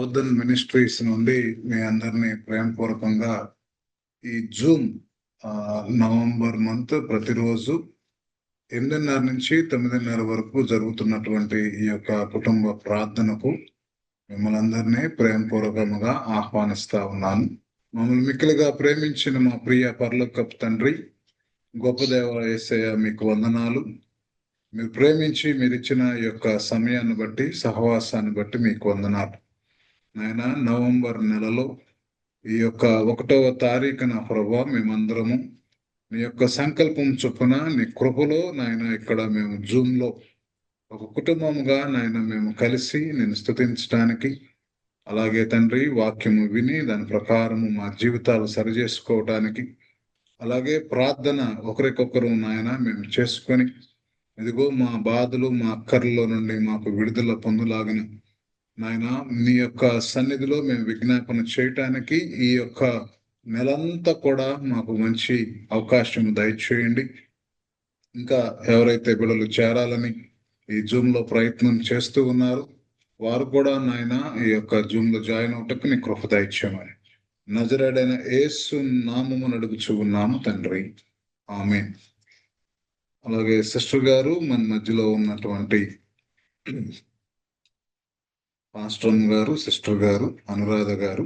ప్రబోధన్ ministries నుండి మీ అందరినీ ప్రేమపూర్వకంగా ఈ జూమ్ నవంబర్ మంత్ ప్రతిరోజు 8:30 నుంచి 9:30 వరకు జరుగుతున్నటువంటి ఈ యొక్క కుటుంబ ప్రార్థనకు మిమ్మల్ని అందరినీ ప్రేమపూర్వకంగా ఆహ్వానిస్తా ఉన్నాను. మమ్మల్ని మిక్కిలిగా ప్రేమించిన మా ప్రియ పరలోకపు తండ్రి, గొప్ప దేవ యేసయ్య, మీకు వందనాలు. మీరు ప్రేమించి మీరు ఇచ్చిన ఈ యొక్క సమయాన్ని బట్టి, సహవాసాన్ని బట్టి మీకు వందనాలు. నాయన, నవంబర్ నెలలో ఈ యొక్క 1వ తారీఖున ప్రభా మేమందరము నీ యొక్క సంకల్పం చొప్పున నీ కృపలో నాయన ఇక్కడ మేము జూమ్ లో ఒక కుటుంబముగా నాయన మేము కలిసి నేను స్తుతించడానికి, అలాగే తండ్రి వాక్యము విని దాని ప్రకారము మా జీవితాలు సరిచేసుకోవడానికి, అలాగే ప్రార్థన ఒకరికొకరు నాయన మేము చేసుకొని ఇదిగో మా బాధలు మా అక్కర్లో నుండి మాకు విడుదల పొందులాగిన నాయన నీ యొక్క సన్నిధిలో మేము విజ్ఞాపన చేయటానికి ఈ యొక్క నెలంతా కూడా మాకు మంచి అవకాశం దయచేయండి. ఇంకా ఎవరైతే బిడ్డలు చేరాలని ఈ జూమ్ లో ప్రయత్నం చేస్తూ ఉన్నారో వారు కూడా నాయన ఈ యొక్క జూమ్ లో జాయిన్ అవటకు నీ కృప దయచేయమని నజరేయుడైన యేసు నామమున అడుగుచూ ఉన్నాము తండ్రి, ఆమేన్. అలాగే సిస్టర్ గారు మన మధ్యలో ఉన్నటువంటి పాస్టర్ గారు, సిస్టర్ గారు అనురాధ గారు,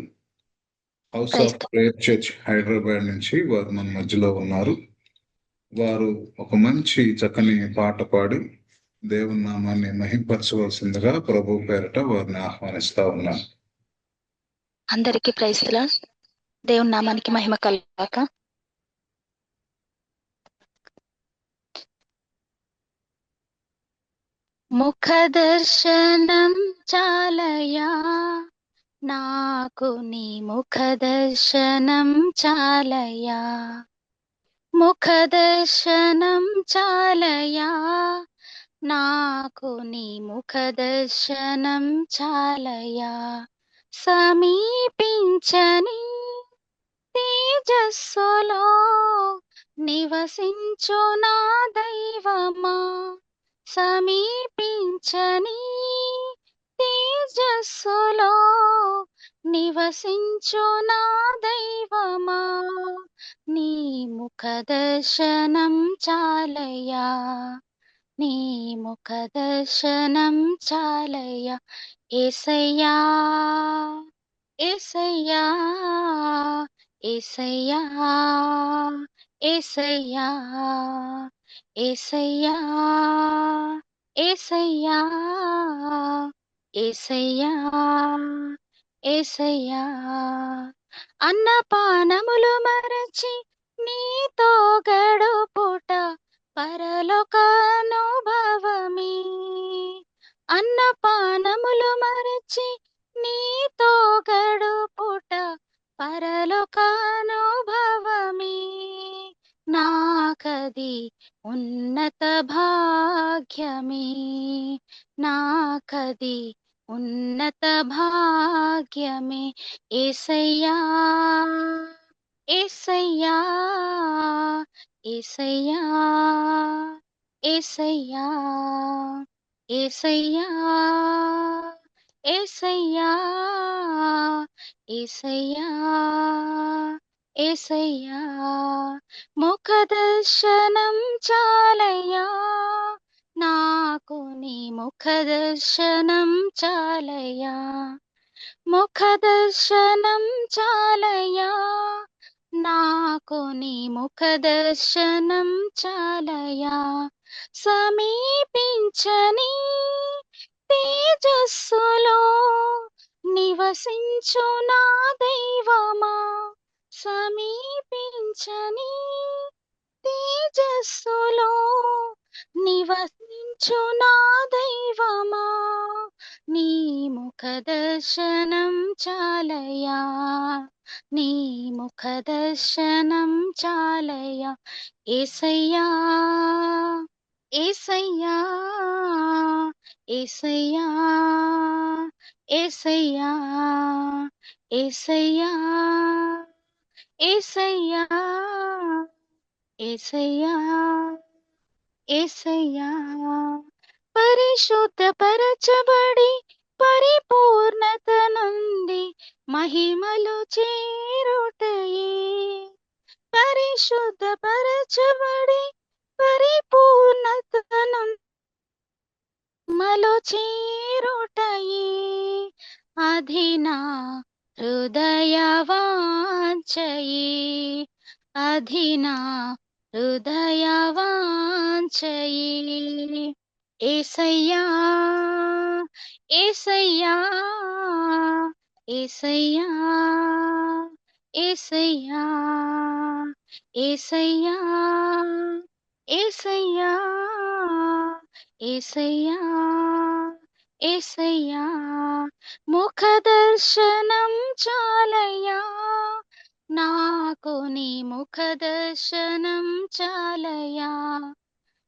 house of prayer church Hyderabad నుంచి వారు మన మధ్యలో ఉన్నారు. వారు ఒక మంచి చక్కని పాట పాడి దేవుని నామాన్ని మహింపరచవలసిందిగా ప్రభు పేరట వారిని ఆహ్వానిస్తా ఉన్నాను. అందరికీ ప్రైజ్ ది లార్డ్. దేవుని నామానికి మహిమ కలుగాక. ముఖ దర్శనం చాలయా నాకు, నీ ముఖ దర్శనం చాలయా, ముఖ దర్శనం చాలయా నాకు, నీ ముఖ దర్శనం చాలయా. సమీపించని తేజస్సులో నివసించు నా దైవమా, సమీపించని తేజస్సులో నివసించు నా దైవమా, నీ ముఖ దర్శనం చాలయా, నీ ముఖ దర్శనం చాలయా. యేసయ్యా యేసయ్యా యేసయ్యా యేసయ్యా యేసయ్యా యేసయ్యా యేసయ్యా యేసయ్యా. అన్నపానములు మరచి నీతో గడుపుట పరలోకానుభవమే, అన్నపానములు మరచి నీతో గడుపుట పరలోకానుభవమే. నాకది ఉన్నత భాగ్యమే, నాకది ఉన్నత భాగ్యమే. యేసయ్యా యేసయ్యా యేసయ్యా యేసయ్యా యేసయ్యా యేసయ్యా యేసయ్యా యేసయ్యా. ముఖ దర్శనం చాలయా నాకు, నీ ముఖ దర్శనం చాలయా, ముఖ దర్శనం చాలయా నాకు, నీ ముఖ దర్శనం చాలయా. సమీపించని తేజస్సులో నివసించు నా దైవమా, సమీపించని తేజస్సులో నివసించు నా దైవమా, నీ ముఖ దర్శనం చాలయా, నీ ముఖ దర్శనం చాలయా. యేసయ్యా యేసయ్యా యేసయ్యా యేసయ్యా యేసయ్యా యేసయ్యా యేసయ్యా యేసయ్యా. పరిశుద్ధపరచబడి పరిపూర్ణత మహిమలో చేరుటయే పరిశుద్ధ పరచబడి పరిపూర్ణతను మలో చేరుటయే అధినా హృదయ వాంఛయే అధినా హృదయ వాంఛయే యేసయ్యా యేసయ్యా యేసయ్యా యేసయ్యా యేసయ్యా యేసయ్యా యేసయ్యా యేసయ్యా ముఖ దర్శనం చాలయ్యా నాకు నీ ముఖ దర్శనం చాలయ్యా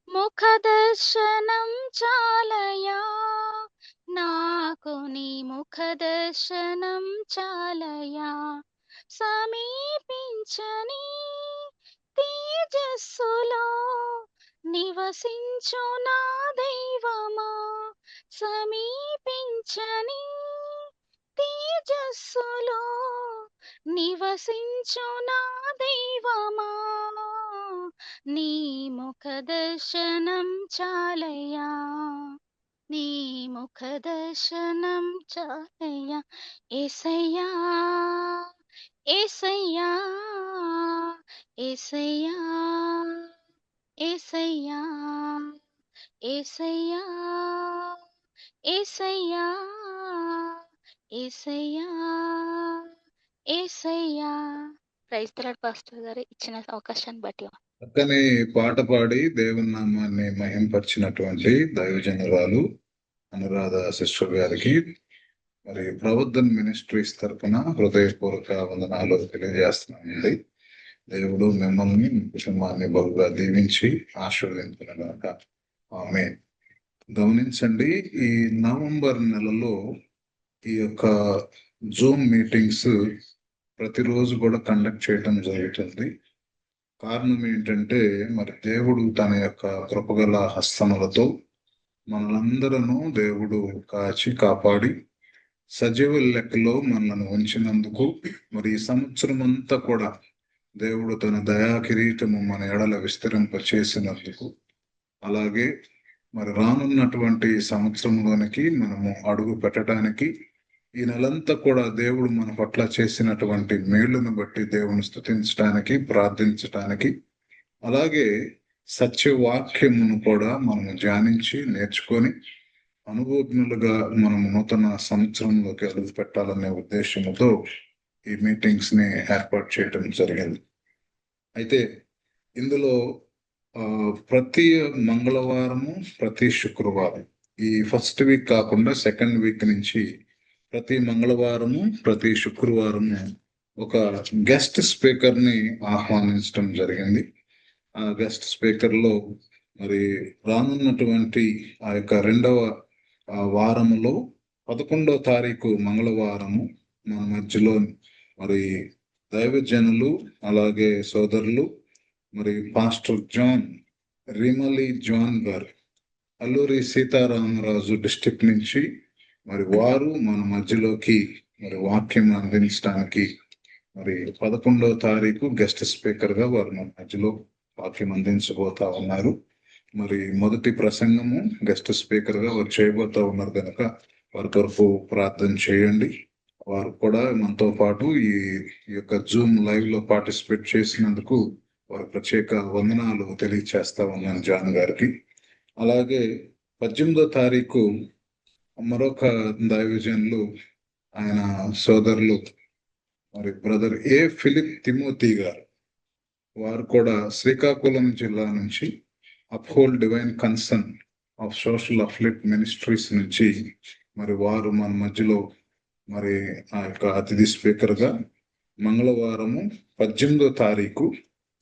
ముఖ దర్శనం చాలయ్యా నాకు నీ ముఖ దర్శనం చాలయ్యా సమీపించని తేజస్సులో నివసించు నా దైవమా సమీపించని తేజస్సులో నివసించు నా దైవమా నీ ముఖ దర్శనం చాలయ్యా నీ ముఖ దర్శనం చాలయ్యా యేసయ్యా యేసయ్యా యేసయ్యా యేసయ్యా యేసయ్యా యేసయ్యా యేసయ్యా యేసయ్యా ప్రైజ్ ది లార్డ్ పాస్టర్ గారు ఇచ్చిన అవకాశాన్ని బట్టి పక్కనే పాట పాడి దేవుని నామాన్ని మహింపరిచినటువంటి దైవజనురాలు అనురాధ సిస్టర్ గారికి మరి ప్రబోధన్ మినిస్ట్రీస్ తరఫున హృదయపూర్వక వందనాలు తెలియజేస్తున్నామండి. దేవుడు మిమ్మల్ని కుటుంబాన్ని బహుగా దీవించి ఆశీర్వదించుగాక. ఆమేన్. గమనించండి, ఈ నవంబర్ నెలలో ఈ యొక్క జూమ్ మీటింగ్స్ ప్రతిరోజు కూడా కండక్ట్ చేయటం జరుగుతుంది. కారణం ఏంటంటే మరి దేవుడు తన యొక్క కృపగల హస్తములతో మనలందరూ దేవుడు కాచి కాపాడి సజీవుల లెక్కలో మనల్ని ఉంచినందుకు మరి ఈ సంవత్సరం అంతా కూడా దేవుడు తన దయా కిరీటము మన ఎడల విస్తరింప చేసినందుకు, అలాగే మరి రానున్నటువంటి సంవత్సరంలోనికి మనము అడుగు పెట్టడానికి ఈ నెలంతా కూడా దేవుడు మన పట్ల చేసినటువంటి మేలును బట్టి దేవుని స్తుతించడానికి, ప్రార్థించటానికి, అలాగే సత్యవాక్యమును కూడా మనము ధ్యానించి నేర్చుకొని అనుభవజ్ఞులుగా మనం నూతన సంవత్సరంలోకి అడుగు పెట్టాలనే ఉద్దేశంతో ఈ మీటింగ్స్ ని ఏర్పాటు చేయడం జరిగింది. అయితే ఇందులో ప్రతి మంగళవారము, ప్రతి శుక్రవారం, ఈ ఫస్ట్ వీక్ కాకుండా సెకండ్ వీక్ నుంచి ప్రతి మంగళవారము, ప్రతి శుక్రవారము ఒక గెస్ట్ స్పీకర్ ని ఆహ్వానించడం జరిగింది. ఆ గెస్ట్ స్పీకర్ లో మరి రానున్నటువంటి ఆ యొక్క 2వ వారములో 11వ తారీఖు మంగళవారము మన మధ్యలో మరి దైవజనులు, అలాగే సోదరులు, మరి పాస్టర్ జాన్ రిమలి జాన్ గారు అల్లూరి సీతారామరాజు డిస్ట్రిక్ట్ నుంచి మరి వారు మన మధ్యలోకి మరి వాక్యం అందించడానికి మరి 11వ తారీఖు గెస్ట్ స్పీకర్ గా వారు మన మధ్యలో వాక్యం అందించబోతా ఉన్నారు. మరి మొదటి ప్రసంగము గెస్ట్ స్పీకర్ గా వారు చేయబోతా ఉన్నారు కనుక వారి కొరకు ప్రార్థన చేయండి. వారు కూడా మనతో పాటు ఈ యొక్క జూమ్ లైవ్ లో పార్టిసిపేట్ చేసినందుకు వారి ప్రత్యేక వందనాలు తెలియచేస్తా ఉన్నాను జాన్ గారికి. అలాగే 18వ తారీఖు మరొక దైవజనులు, ఆయన సోదరులు మరి బ్రదర్ ఏ ఫిలిప్ తిమోతి గారు, వారు కూడా శ్రీకాకుళం జిల్లా నుంచి uphold divine concern of social affiliate ministries నుంచి మరి వారు మన మధ్యలో మరి ఆ యొక్క అతిథి స్పీకర్ గా మంగళవారము 18వ తారీఖు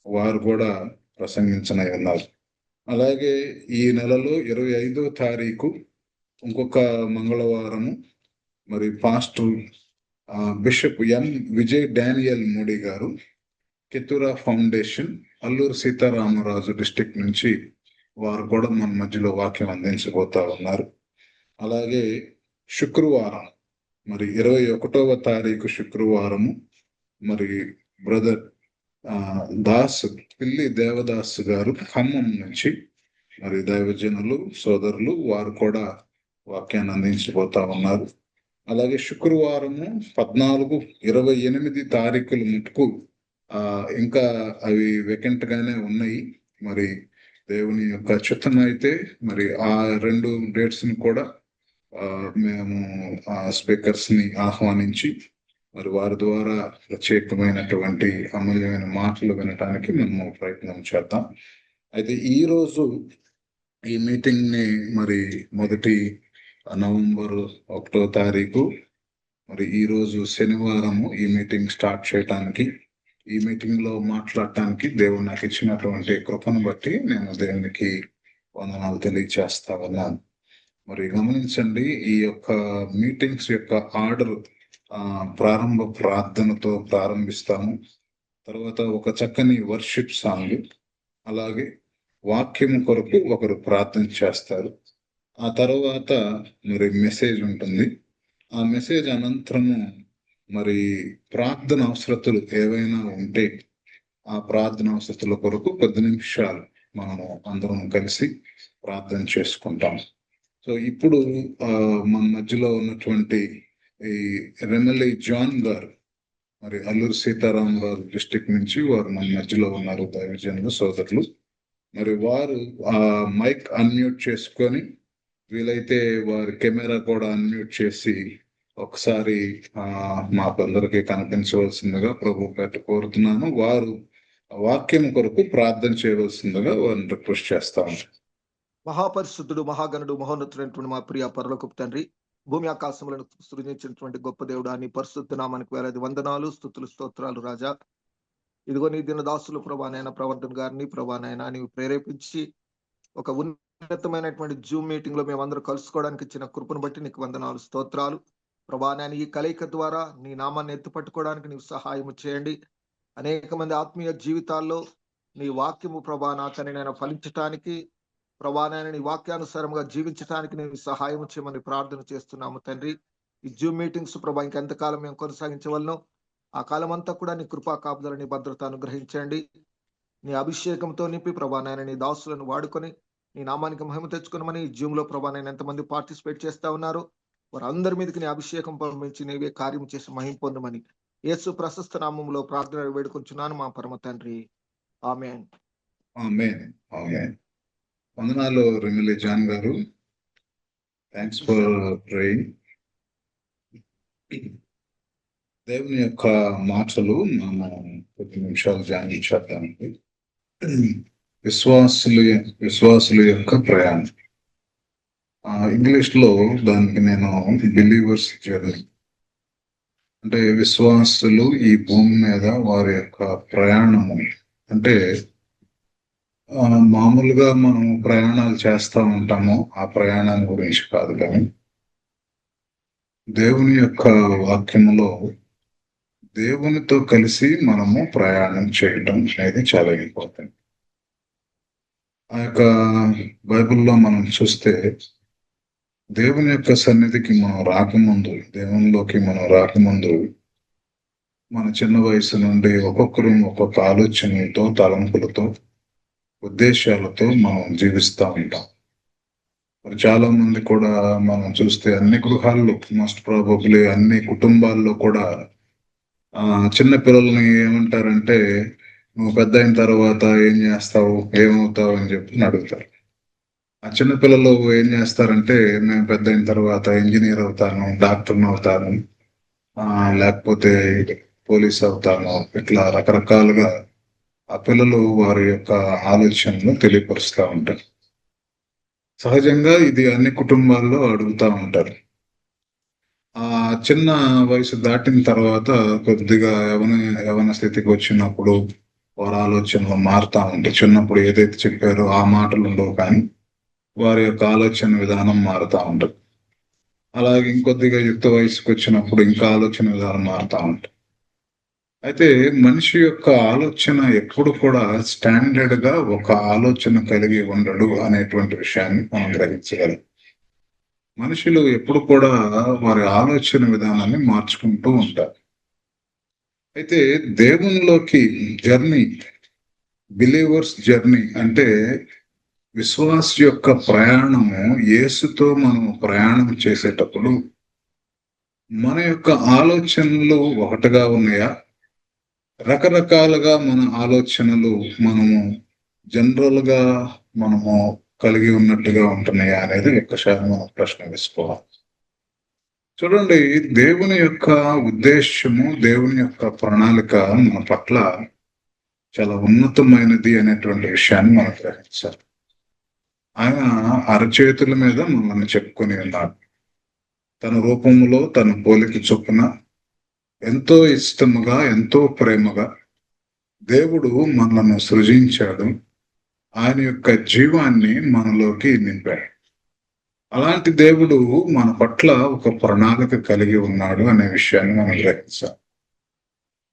వారు కూడా ప్రసంగించనై ఉన్నారు. అలాగే ఈ నెలలో 25వ తారీఖు ఇంకొక మంగళవారము మరి పాస్టర్ బిషప్ ఎం విజయ్ డానియల్ మోడీ గారు కెతురా ఫౌండేషన్ అల్లూరు సీతారామరాజు డిస్ట్రిక్ట్ నుంచి వారు కూడా మన మధ్యలో వాక్యం అందించబోతా ఉన్నారు. అలాగే శుక్రవారం మరి 21వ తారీఖు శుక్రవారము మరి బ్రదర్ దాస్ పిల్లి దేవదాస్ గారు ఖమ్మం నుంచి మరి దైవజనులు సోదరులు వారు కూడా వాక్యాన్ని అందించబోతా ఉన్నారు. అలాగే శుక్రవారము 14, 28 తారీఖుల మటుకు ఇంకా అవి వేకెంట్ గానే ఉన్నాయి. మరి దేవుని యొక్క చిత్తం అయితే మరి ఆ 2 డేట్స్ ని కూడా మేము స్పీకర్స్ ని ఆహ్వానించి మరి వారి ద్వారా ప్రత్యేకమైనటువంటి అమూల్యమైన మాటలు వినటానికి మేము ప్రయత్నం చేద్దాం. అయితే ఈ రోజు ఈ మీటింగ్ ని మరి మొదటి నవంబర్ 1వ తారీఖు మరి ఈ రోజు శనివారము ఈ మీటింగ్ స్టార్ట్ చేయటానికి, ఈ మీటింగ్ లో మాట్లాడటానికి దేవుడు నాకు ఇచ్చినటువంటి కృపను బట్టి నేను దేవునికి వందనాలు తెలియచేస్తా ఉన్నాను. మరి గమనించండి, ఈ యొక్క మీటింగ్స్ యొక్క ఆర్డర్ ప్రారంభ ప్రార్థనతో ప్రారంభిస్తాము. తర్వాత ఒక చక్కని వర్షిప్ సాంగ్, అలాగే వాక్యం కొరకు ఒకరు ప్రార్థన చేస్తారు. ఆ తర్వాత మరి మెసేజ్ ఉంటుంది. ఆ మెసేజ్ అనంతరము మరి ప్రార్థన అవసరతలు ఏవైనా ఉంటే ఆ ప్రార్థన అవసరతల కొరకు 10 నిమిషాలు మనము అందరం కలిసి ప్రార్థన చేసుకుంటాం. సో ఇప్పుడు మన మధ్యలో ఉన్నటువంటి ఈ రెమలి జాన్ గారు మరి అల్లూరు సీతారామరాజు డిస్ట్రిక్ట్ నుంచి వారు మన మధ్యలో ఉన్నారు, దైవజనులు సోదరులు. మరి వారు మైక్ అన్మ్యూట్ చేసుకొని వీలైతే వారి కెమెరా కూడా అన్మ్యూట్ చేసి ఒకసారి మాకు అందరికీ కనిపించవలసిందిగా ప్రభు పేట కోరుతున్నాను. వారు వాక్యం కొరకు ప్రార్థన చేయవలసిందిగా వారిని రిక్వెస్ట్ చేస్తా ఉంటారు. మహాపరిశుద్ధుడు, మహాగణుడు, మహోన్నతుడైనటువంటి మా ప్రియ పరలోకపు తండ్రి, భూమి ఆకాశములను సృజించినటువంటి గొప్ప దేవుడు, నీ పరిశుద్ధ నామానికి వేలాది వందనాలు, స్తుతులు, స్తోత్రాలు రాజా. ఇదిగో నీ దిన దాసులు ప్రభానైనా ప్రవర్తన్ గారిని ప్రభానైనా నీవు ప్రేరేపించి ఒక ఉన్నతమైనటువంటి జూమ్ మీటింగ్ లో మేమందరూ కలుసుకోవడానికి ఇచ్చిన కృపను బట్టి నీకు వందనాలు, స్తోత్రాలు ప్రభానైనా. ఈ కలయిక ద్వారా నీ నామాన్ని ఎత్తుపట్టుకోవడానికి నీవు సహాయము చేయండి. అనేక మంది ఆత్మీయ జీవితాల్లో నీ వాక్యము ప్రభానాకనైనా ఫలించటానికి, ప్రభానైనా నీ వాక్యానుసారంగా జీవించడానికి నేను సహాయం చేయమని ప్రార్థన చేస్తున్నాము తండ్రి. ఈ జూమ్ మీటింగ్స్ ప్రభా ఇంకెంతకాలం మేము కొనసాగించవలను, ఆ కాలం అంతా కూడా నీ కృపా కాపుదల, నీ భద్రత అనుగ్రహించండి. నీ అభిషేకంతో నింపి ప్రభానైనా నీ దాసులను వాడుకొని నీ నామానికి మహిమ తెచ్చుకున్నామని ఈ జూమ్ లో ప్రభానైనా ఎంతమంది పార్టిసిపేట్ చేస్తా ఉన్నారు వారందరి మీదకి నీ అభిషేకం పంపించి నీవే కార్యం చేసి మహిమ పొందమని యేసు ప్రశస్త నామంలో ప్రార్థన వేడుకొంచున్నాను మా పరమ తండ్రి, ఆమేన్. ఆమేన్. ఆమేన్. వందనాలు రెమిలి జాన్ గారు, థ్యాంక్స్ ఫర్ ప్రేయింగ్. దేవుని యొక్క మాటలు మనం 10 నిమిషాలు ధ్యానించేద్దామండి. విశ్వాసుల యొక్క ప్రయాణం. ఇంగ్లీష్ లో దానికి నేను బిలీవర్స్ జర్నీ అంటే విశ్వాసులు ఈ భూమి మీద వారి యొక్క ప్రయాణము అంటే మామూలుగా మనం ప్రయాణాలు చేస్తూ ఉంటాము, ఆ ప్రయాణాన్ని గురించి కాదు, కానీ దేవుని యొక్క వాక్యములో దేవునితో కలిసి మనము ప్రయాణం చేయడం అనేది చాలా ఇంపార్టెంట్. ఆ యొక్క బైబిల్లో మనం చూస్తే దేవుని యొక్క సన్నిధికి మనం రాకముందు, దేవునిలోకి మనం రాకముందు మన చిన్న వయసు నుండి ఒక్కొక్కరు ఒక్కొక్క ఆలోచనలతో, తలంపులతో, ఉద్దేశాలతో మనం జీవిస్తూ ఉంటాం. మరి చాలా మంది కూడా మనం చూస్తే అన్ని గృహాల్లో, మోస్ట్ ప్రాబబ్లీ అన్ని కుటుంబాల్లో కూడా చిన్న పిల్లల్ని ఏమంటారంటే, నువ్వు పెద్ద అయిన తర్వాత ఏం చేస్తావు, ఏమవుతావు అని చెప్పి అడుగుతారు. ఆ చిన్నపిల్లలు ఏం చేస్తారంటే, మేము పెద్ద అయిన తర్వాత ఇంజనీర్ అవుతాను, డాక్టర్ని అవుతాను, లేకపోతే పోలీస్ అవుతాను, ఇట్లా రకరకాలుగా ఆ పిల్లలు వారి యొక్క ఆలోచనలు తెలియపరుస్తూ ఉంటారు. సహజంగా ఇది అన్ని కుటుంబాల్లో అడుగుతూ ఉంటారు. ఆ చిన్న వయసు దాటిన తర్వాత కొద్దిగా యవన స్థితికి వచ్చినప్పుడు వారి ఆలోచనలు మారుతా ఉంటాయి. చిన్నప్పుడు ఏదైతే చెప్పారో ఆ మాటలు ఉండవు, కానీ వారి యొక్క ఆలోచన విధానం మారుతా ఉంటుంది. అలాగే ఇంకొద్దిగా యుక్త వయసుకు వచ్చినప్పుడు ఇంకా ఆలోచన విధానం మారుతా ఉంటుంది. అయితే మనిషి యొక్క ఆలోచన ఎప్పుడు కూడా స్టాండర్డ్ గా ఒక ఆలోచన కలిగి ఉండడు అనేటువంటి విషయాన్ని మనం గ్రహించగలం. మనుషులు ఎప్పుడు కూడా వారి ఆలోచన విధానాన్ని మార్చుకుంటూ ఉంటారు. అయితే దేవునిలోకి జర్నీ, బిలీవర్స్ జర్నీ అంటే విశ్వాస యొక్క ప్రయాణము, యేసుతో మనం ప్రయాణం చేసేటప్పుడు మన యొక్క ఆలోచనలు ఒకటిగా ఉన్నాయా, రకరకాలుగా మన ఆలోచనలు జనరల్ గా మనము కలిగి ఉన్నట్టుగా ఉంటున్నాయా అనేది ఒక్కసారి మనం ప్రశ్న వేసుకోవాలి. చూడండి, దేవుని యొక్క ఉద్దేశము, దేవుని యొక్క ప్రణాళిక మన పట్ల చాలా ఉన్నతమైనది అనేటువంటి విషయాన్ని మనం గ్రహించాలి. ఆయన అరచేతుల మీద మనల్ని చెప్పుకొని ఉన్నాడు. తన రూపములో, తన పోలిక చొప్పున ఎంతో ఇష్టముగా, ఎంతో ప్రేమగా దేవుడు మనలను సృజించాడు. ఆయన యొక్క జీవాన్ని మనలోకి నింపాడు. అలాంటి దేవుడు మన పట్ల ఒక ప్రణాళిక కలిగి ఉన్నాడు అనే విషయాన్ని మనం గ్రహించాలి.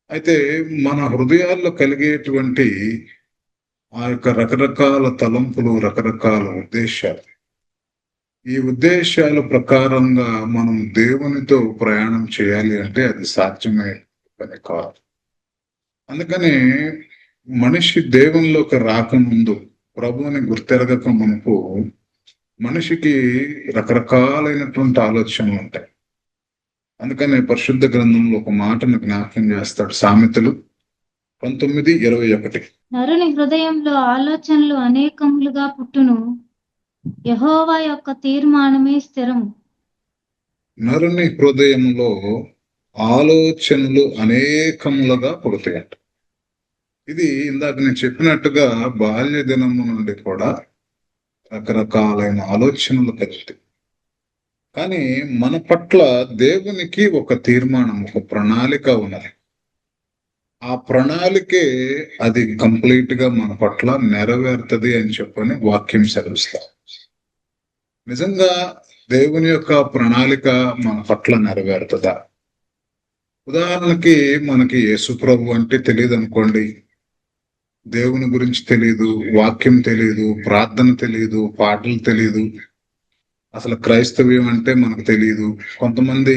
అయితే మన హృదయాల్లో కలిగేటువంటి ఆ యొక్క రకరకాల తలంపులు, రకరకాల ఉద్దేశాలు, ఈ ఉద్దేశాల ప్రకారంగా మనం దేవునితో ప్రయాణం చేయాలి అంటే అది సాధ్యమే పని కాదు. అందుకని మనిషి దేవునిలోకి రాకముందు, ప్రభువుని గుర్తెరగక మునుపు మనిషికి రకరకాలైనటువంటి ఆలోచనలు ఉంటాయి. అందుకని పరిశుద్ధ గ్రంథంలో ఒక మాటను జ్ఞాపకం చేస్తాడు. సామెతలు 19:21. నరుని హృదయంలో ఆలోచనలు అనేకములుగా పుట్టును, యెహోవా యొక్క తీర్మానమే స్థిరము. నరుని హృదయంలో ఆలోచనలు అనేకములుగా పుడతాయట. ఇది ఇందాక నేను చెప్పినట్టుగా బాల్య దినము నుండి కూడా రకరకాలైన ఆలోచనలు కలుగుతాయి. కానీ మన పట్ల దేవునికి ఒక తీర్మానం, ఒక ప్రణాళిక ఉన్నది. ఆ ప్రణాళికే అది కంప్లీట్ గా మన పట్ల నెరవేరుతుంది అని చెప్పని వాక్యం సెలవిస్తారు. నిజంగా దేవుని యొక్క ప్రణాళిక మన పట్ల నెరవేరుతుందా? ఉదాహరణకి మనకి యేసు ప్రభు అంటే తెలియదు అనుకోండి, దేవుని గురించి తెలియదు, వాక్యం తెలియదు, ప్రార్థన తెలియదు, పాటలు తెలియదు, అసలు క్రైస్తవ్యం అంటే మనకు తెలియదు. కొంతమంది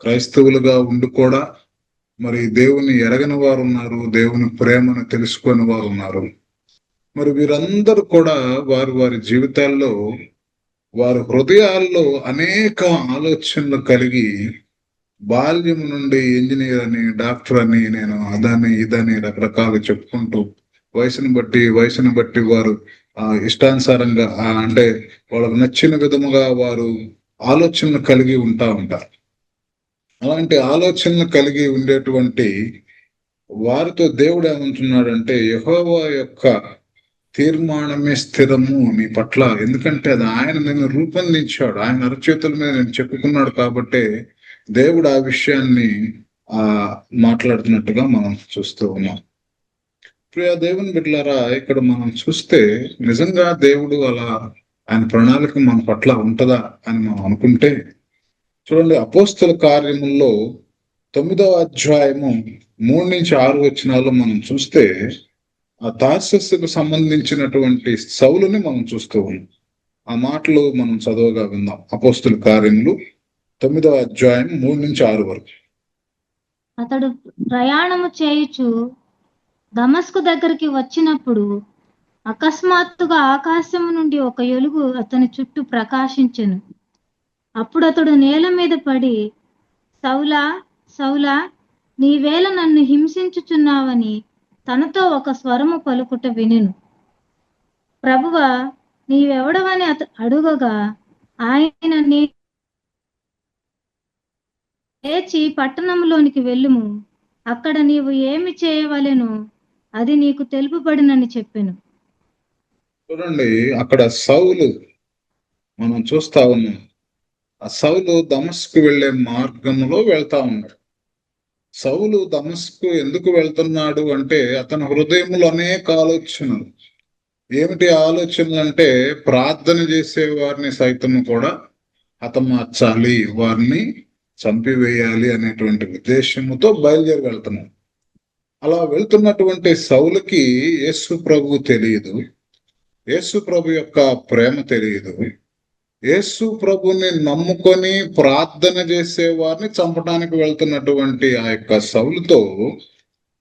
క్రైస్తవులుగా ఉండి కూడా మరి దేవుని ఎరగని వారు ఉన్నారు, దేవుని ప్రేమను తెలుసుకొని వారు ఉన్నారు. మరి వీరందరూ కూడా వారి వారి జీవితాల్లో, వారి హృదయాల్లో అనేక ఆలోచనలు కలిగి బాల్యం నుండి ఇంజనీర్ అని, డాక్టర్ అని, నేను అదని ఇదని రకరకాలు చెప్పుకుంటూ వయసును బట్టి వారు ఇష్టానుసారంగా అంటే వాళ్ళకు నచ్చిన విధముగా వారు ఆలోచనలు కలిగి ఉంటారు. అలాంటి ఆలోచనలు కలిగి ఉండేటువంటి వారితో దేవుడు ఏమంటున్నాడంటే, యెహోవా యొక్క తీర్మానమే స్థిరము నీ పట్ల. ఎందుకంటే అది ఆయన నిన్ను రూపొందించాడు, ఆయన అరచేతుల మీద నేను చెప్పుకున్నాడు. కాబట్టి దేవుడు ఆ విషయాన్ని మాట్లాడుతున్నట్టుగా మనం చూస్తూ ఉన్నాం. ప్రియ దేవుని బిడ్డలారా, ఇక్కడ మనం చూస్తే నిజంగా దేవుడు అలా ఆయన ప్రణాళిక మన పట్ల ఉంటుందా అని మనం అనుకుంటే, చూడండి, అపోస్తల కార్యముల్లో 9వ అధ్యాయము 3-6 వచనాల్లో మనం చూస్తే ఆ తార్సస్సుకు సంబంధించినటువంటి సౌలుని మనం చూస్తూ ఉన్నాం. ఆ మాటలు మనం చదవగా విందాం. అపోస్తల కార్యములు 9వ అధ్యాయం 3-6 వరకు. అతడు ప్రయాణము చేయుచు దమస్కు దగ్గరికి వచ్చినప్పుడు అకస్మాత్తుగా ఆకాశము నుండి ఒక వెలుగు అతని చుట్టూ ప్రకాశించెను. అప్పుడు అతడు నేల మీద పడి, సౌలా సౌలా, నీవేళ నన్ను హింసించుచున్నావని తనతో ఒక స్వరము పలుకుట వినెను. ప్రభువా, నీవెవడవని అడుగగా ఆయన, లేచి పట్టణంలోనికి వెళ్ళుము, అక్కడ నీవు ఏమి చేయవలెనో అది నీకు తెలుపబడినని చెప్పెను. చూడండి, అక్కడ సౌలు మనం చూస్తా ఉన్నాం. ఆ సౌలు దమస్కు వెళ్లే మార్గంలో వెళ్తా ఉన్నాడు. సౌలు దమస్కు ఎందుకు వెళ్తున్నాడు అంటే, అతని హృదయంలో అనేక ఆలోచనలు. ఏమిటి ఆలోచనలు అంటే, ప్రార్థన చేసే వారిని సైతం కూడా హతమార్చాలి, వారిని చంపివేయాలి అనేటువంటి ఉద్దేశంతో బయలుదేరి వెళ్తున్నాడు. అలా వెళ్తున్నటువంటి సౌలుకి యేసు ప్రభు తెలియదు, యేసు ప్రభు యొక్క ప్రేమ తెలియదు. యేసు ప్రభుని నమ్ముకొని ప్రార్థన చేసే వారిని చంపడానికి వెళ్తున్నటువంటి ఆ యొక్క సౌలుతో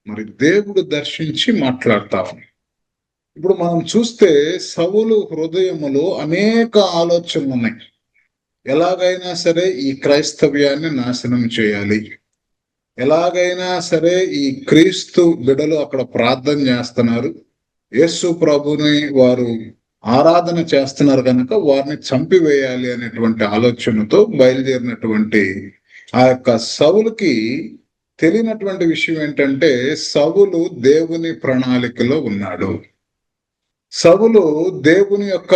మరి దేవుడు దర్శించి మాట్లాడతా ఉన్నాడు. ఇప్పుడు మనం చూస్తే సౌలు హృదయములో అనేక ఆలోచనలు ఉన్నాయి. ఎలాగైనా సరే ఈ క్రైస్తవ్యాన్ని నాశనం చేయాలి, ఎలాగైనా సరే ఈ క్రీస్తు బిడలు అక్కడ ప్రార్థన చేస్తున్నారు, యేసు ప్రభుని వారు ఆరాధన చేస్తున్నారు కనుక వారిని చంపివేయాలి అనేటువంటి ఆలోచనతో బయలుదేరినటువంటి ఆ యొక్క సౌలుకి తెలియనటువంటి విషయం ఏంటంటే సౌలు దేవుని ప్రణాళికలో ఉన్నాడు. సౌలు దేవుని యొక్క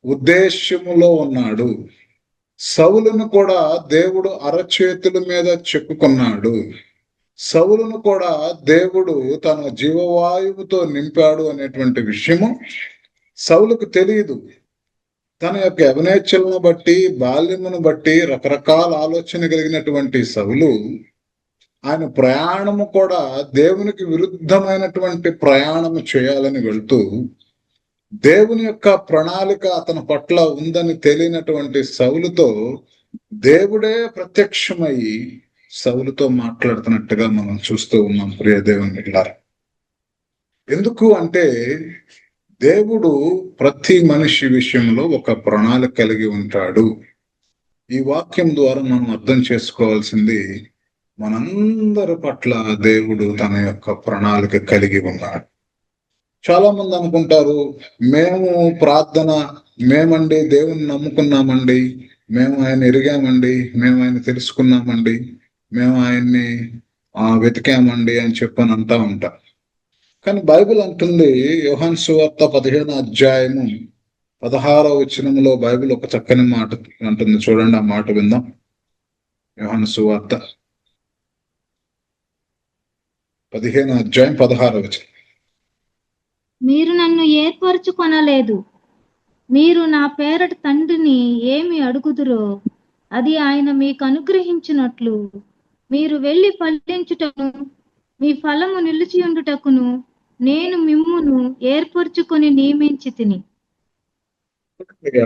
ఉద్దేశ్యములో ఉన్నాడు. సౌలును కూడా దేవుడు అరచేతుల మీద చెక్కుకున్నాడు. సౌలును కూడా దేవుడు తన జీవవాయువుతో నింపాడు అనేటువంటి విషయము సౌలుకు తెలియదు. తన యొక్క యవనేచ్ఛలను బట్టి, బాల్యమును బట్టి రకరకాల ఆలోచన కలిగినటువంటి సౌలు ఆయన ప్రయాణము కూడా దేవునికి విరుద్ధమైనటువంటి ప్రయాణము చేయాలని వెళ్తూ దేవుని యొక్క ప్రణాళిక అతని పట్ల ఉందని తెలియనటువంటి సౌలుతో దేవుడే ప్రత్యక్షమై సౌలుతో మాట్లాడుతున్నట్టుగా మనం చూస్తూ ఉన్నాం. ప్రియ దేవుని బిడ్డలారా, ఎందుకు అంటే దేవుడు ప్రతి మనిషి విషయంలో ఒక ప్రణాళిక కలిగి ఉంటాడు. ఈ వాక్యం ద్వారా మనం అర్థం చేసుకోవాల్సింది మనందరి పట్ల దేవుడు తన యొక్క ప్రణాళిక కలిగి ఉన్నాడు. చాలా మంది అనుకుంటారు, మేము ప్రార్థన, మేమండి దేవుని నమ్ముకున్నామండి, మేము ఆయన ఎరిగామండి, మేము ఆయన తెలుసుకున్నామండి, మేము ఆయన్ని వెతికామండి అని చెప్పని అంటా ఉంటాం. కానీ బైబిల్ అంటుంది, యోహాను సువార్త 15వ అధ్యాయము 16వ వచనంలో బైబిల్ ఒక చక్కని మాట అంటుంది. చూడండి, ఆ మాట విందాం. యోహాను సువార్త 15వ అధ్యాయం 16వ వచనం. మీరు నన్ను ఏర్పరచుకొనలేదు, మీరు నా పేరట తండ్రిని ఏమి అడుగుదురో అది ఆయన మీకు అనుగ్రహించినట్లు మీరు వెళ్ళి ఫలించుటను మీ ఫలము నిలిచియుండుటకును నేను మిమ్మును ఏర్పరచుకొని నియమించి తిని.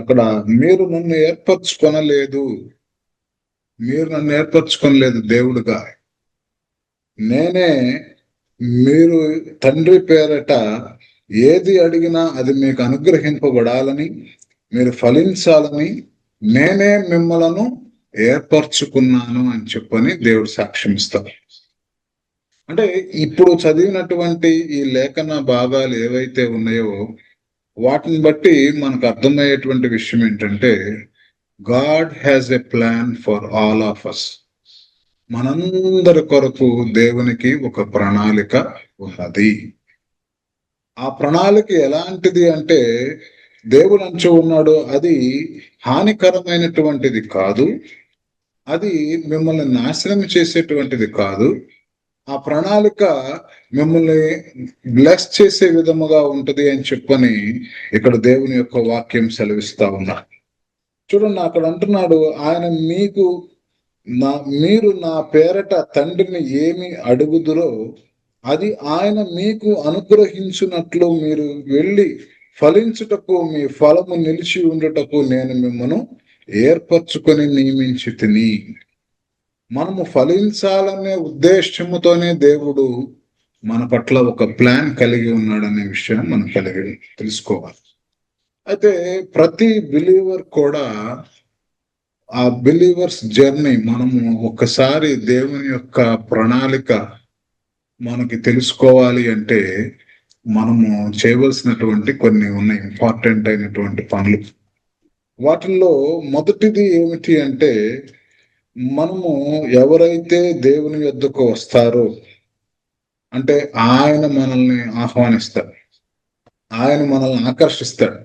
అక్కడ మీరు నన్ను ఏర్పరచుకొనలేదు, మీరు నన్ను ఏర్పరచుకొనలేదు దేవుడుగా, నేనే మీరు తండ్రి పేరట ఏది అడిగినా అది మీకు అనుగ్రహింపబడాలని, మీరు ఫలించాలని నేనే మిమ్మలను ఏర్పరచుకున్నాను అని చెప్పని దేవుడు సాక్ష్యం ఇస్తాడు. అంటే ఇప్పుడు చదివినటువంటి ఈ లేఖన భాగాలు ఏవైతే ఉన్నాయో వాటిని బట్టి మనకు అర్థమయ్యేటువంటి విషయం ఏంటంటే God has a plan for all of us. మనందరి కొరకు దేవునికి ఒక ప్రణాళిక ఉన్నది. ఆ ప్రణాళిక ఎలాంటిది అంటే దేవుడు అంచు ఉన్నాడు, అది హానికరమైనటువంటిది కాదు, అది మిమ్మల్ని నాశనం చేసేటువంటిది కాదు. ఆ ప్రణాళిక మిమ్మల్ని బ్లెస్ చేసే విధముగా ఉంటది అని చెప్పని ఇక్కడ దేవుని యొక్క వాక్యం సెలవిస్తా ఉన్నాడు. చూడండి, అక్కడ అంటున్నాడు, ఆయన మీరు నా పేరట తండ్రిని ఏమి అడుగుదురో అది ఆయన మీకు అనుగ్రహించున్నట్లు మీరు వెళ్ళి ఫలించుటకు మీ ఫలము నిలిచి ఉండుటకు నేను మిమ్మను ఏర్పరచుకొని నియమించి తిని. మనము ఫలించాలనే ఉద్దేశముతోనే దేవుడు మన పట్ల ఒక ప్లాన్ కలిగి ఉన్నాడనే విషయం మనం తెలుసుకోవాలి. అయితే ప్రతి బిలీవర్ కూడా ఆ బిలీవర్స్ జర్నీ మనము ఒక్కసారి దేవుని యొక్క ప్రణాళిక మనకి తెలుసుకోవాలి అంటే మనము చేయవలసినటువంటి కొన్ని ఉన్నాయి ఇంపార్టెంట్ అయినటువంటి పనులు. వాటిల్లో మొదటిది ఏమిటి అంటే మనము ఎవరైతే దేవుని యొద్దకు వస్తారో అంటే ఆయన మనల్ని ఆహ్వానిస్తాడు, ఆయన మనల్ని ఆకర్షిస్తాడు,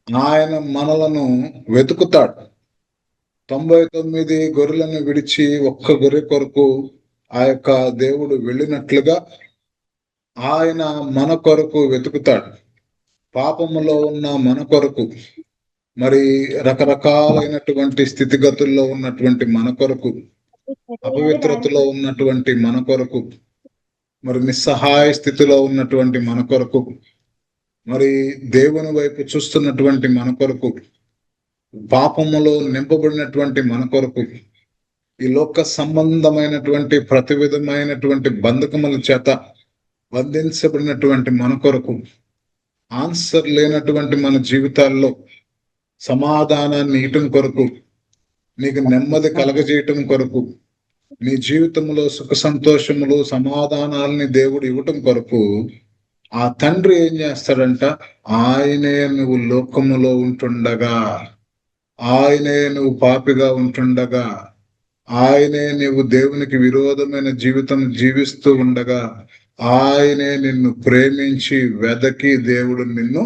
ఆయన మనలను వెతుకుతాడు. 99 గొర్రెలను విడిచి ఒక్క గొర్రె కొరకు ఆ యొక్క దేవుడు వెళ్ళినట్లుగా ఆయన మన కొరకు వెతుకుతాడు. పాపములో ఉన్న మన కొరకు, మరి రకరకాలైనటువంటి స్థితిగతుల్లో ఉన్నటువంటి మన కొరకు, అపవిత్రతలో ఉన్నటువంటి మన కొరకు, మరి నిస్సహాయ స్థితిలో ఉన్నటువంటి మన కొరకు, మరి దేవుని వైపు చూస్తున్నటువంటి మన కొరకు, పాపములో నింపబడినటువంటి మన కొరకు, ఈ లోక సంబంధమైనటువంటి ప్రతి విధమైనటువంటి బంధకముల చేత బంధించబడినటువంటి మన కొరకు, ఆన్సర్ లేనటువంటి మన జీవితాల్లో సమాధానాన్ని ఇవ్వటం కొరకు, నీకు నెమ్మది కలగజేయటం కొరకు, నీ జీవితంలో సుఖ సంతోషములు సమాధానాలని దేవుడు ఇవ్వటం కొరకు ఆ తండ్రి ఏం చేస్తాడంట? ఆయనే నువ్వు లోకములో ఉంటుండగా, ఆయనే నువ్వు పాపిగా ఉంటుండగా, ఆయనే నువ్వు దేవునికి విరోధమైన జీవితం జీవిస్తూ ఉండగా, ఆయనే నిన్ను ప్రేమించి వెదకి దేవుడు నిన్ను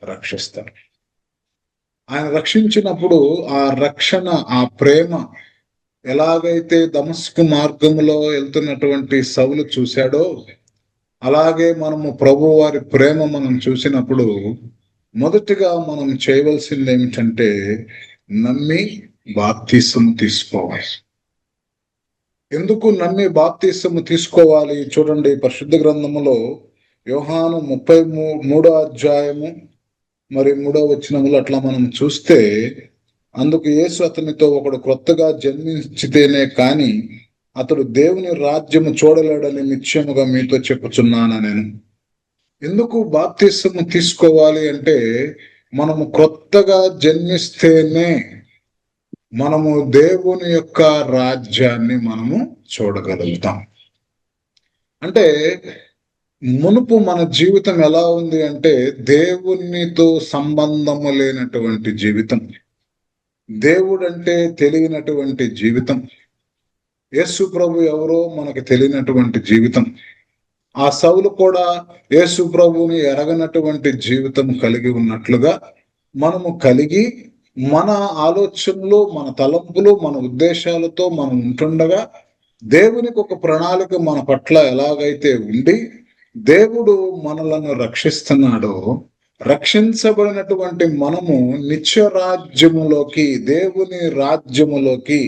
రక్షిస్తాడు. ఆయన రక్షించినప్పుడు ఆ రక్షణ, ఆ ప్రేమ ఎలాగైతే దమస్కు మార్గంలో వెళ్తున్నటువంటి సౌలు చూశాడో, అలాగే మనము ప్రభు వారి ప్రేమ మనం చూసినప్పుడు మొదటిగా మనం చేయవలసింది ఏమిటంటే నమ్మి బాప్తిసము తీసుకోవాలి. ఎందుకు నమ్మి బాప్తిసము తీసుకోవాలి? చూడండి, పరిశుద్ధ గ్రంథములో యోహాను 33వ అధ్యాయము మరి 3వ వచనములు అట్లా మనం చూస్తే, అందుకు యేసు అతనితో, ఒకడు క్రొత్తగా జన్మించితేనే కాని అతడు దేవుని రాజ్యము చూడలేడని నిశ్చయముగా మీతో చెప్పుచున్నాను నేను. ఎందుకు బాప్తిసము తీసుకోవాలి అంటే, మనము క్రొత్తగా జన్మిస్తేనే మనము దేవుని యొక్క రాజ్యాన్ని మనము చూడగలుగుతాం. అంటే మునుపు మన జీవితం ఎలా ఉంది అంటే దేవునితో సంబంధము లేనటువంటి జీవితం, దేవుడంటే తెలియనటువంటి జీవితం, యేసు ప్రభు ఎవరో మనకు తెలియనటువంటి జీవితం. ఆ సౌలు కూడా యేసు ప్రభుని ఎరగనటువంటి జీవితం కలిగి ఉన్నట్లుగా మనము కలిగి, మన ఆలోచనలు, మన తలంపులు, మన ఉద్దేశాలతో మనం ఉంటుండగా, దేవునికి ఒక ప్రణాళిక మన పట్ల ఎలాగైతే ఉండి దేవుడు మనలను రక్షిస్తున్నాడో, రక్షించబడినటువంటి మనము నిత్య రాజ్యములోకి, దేవుని రాజ్యములోకి,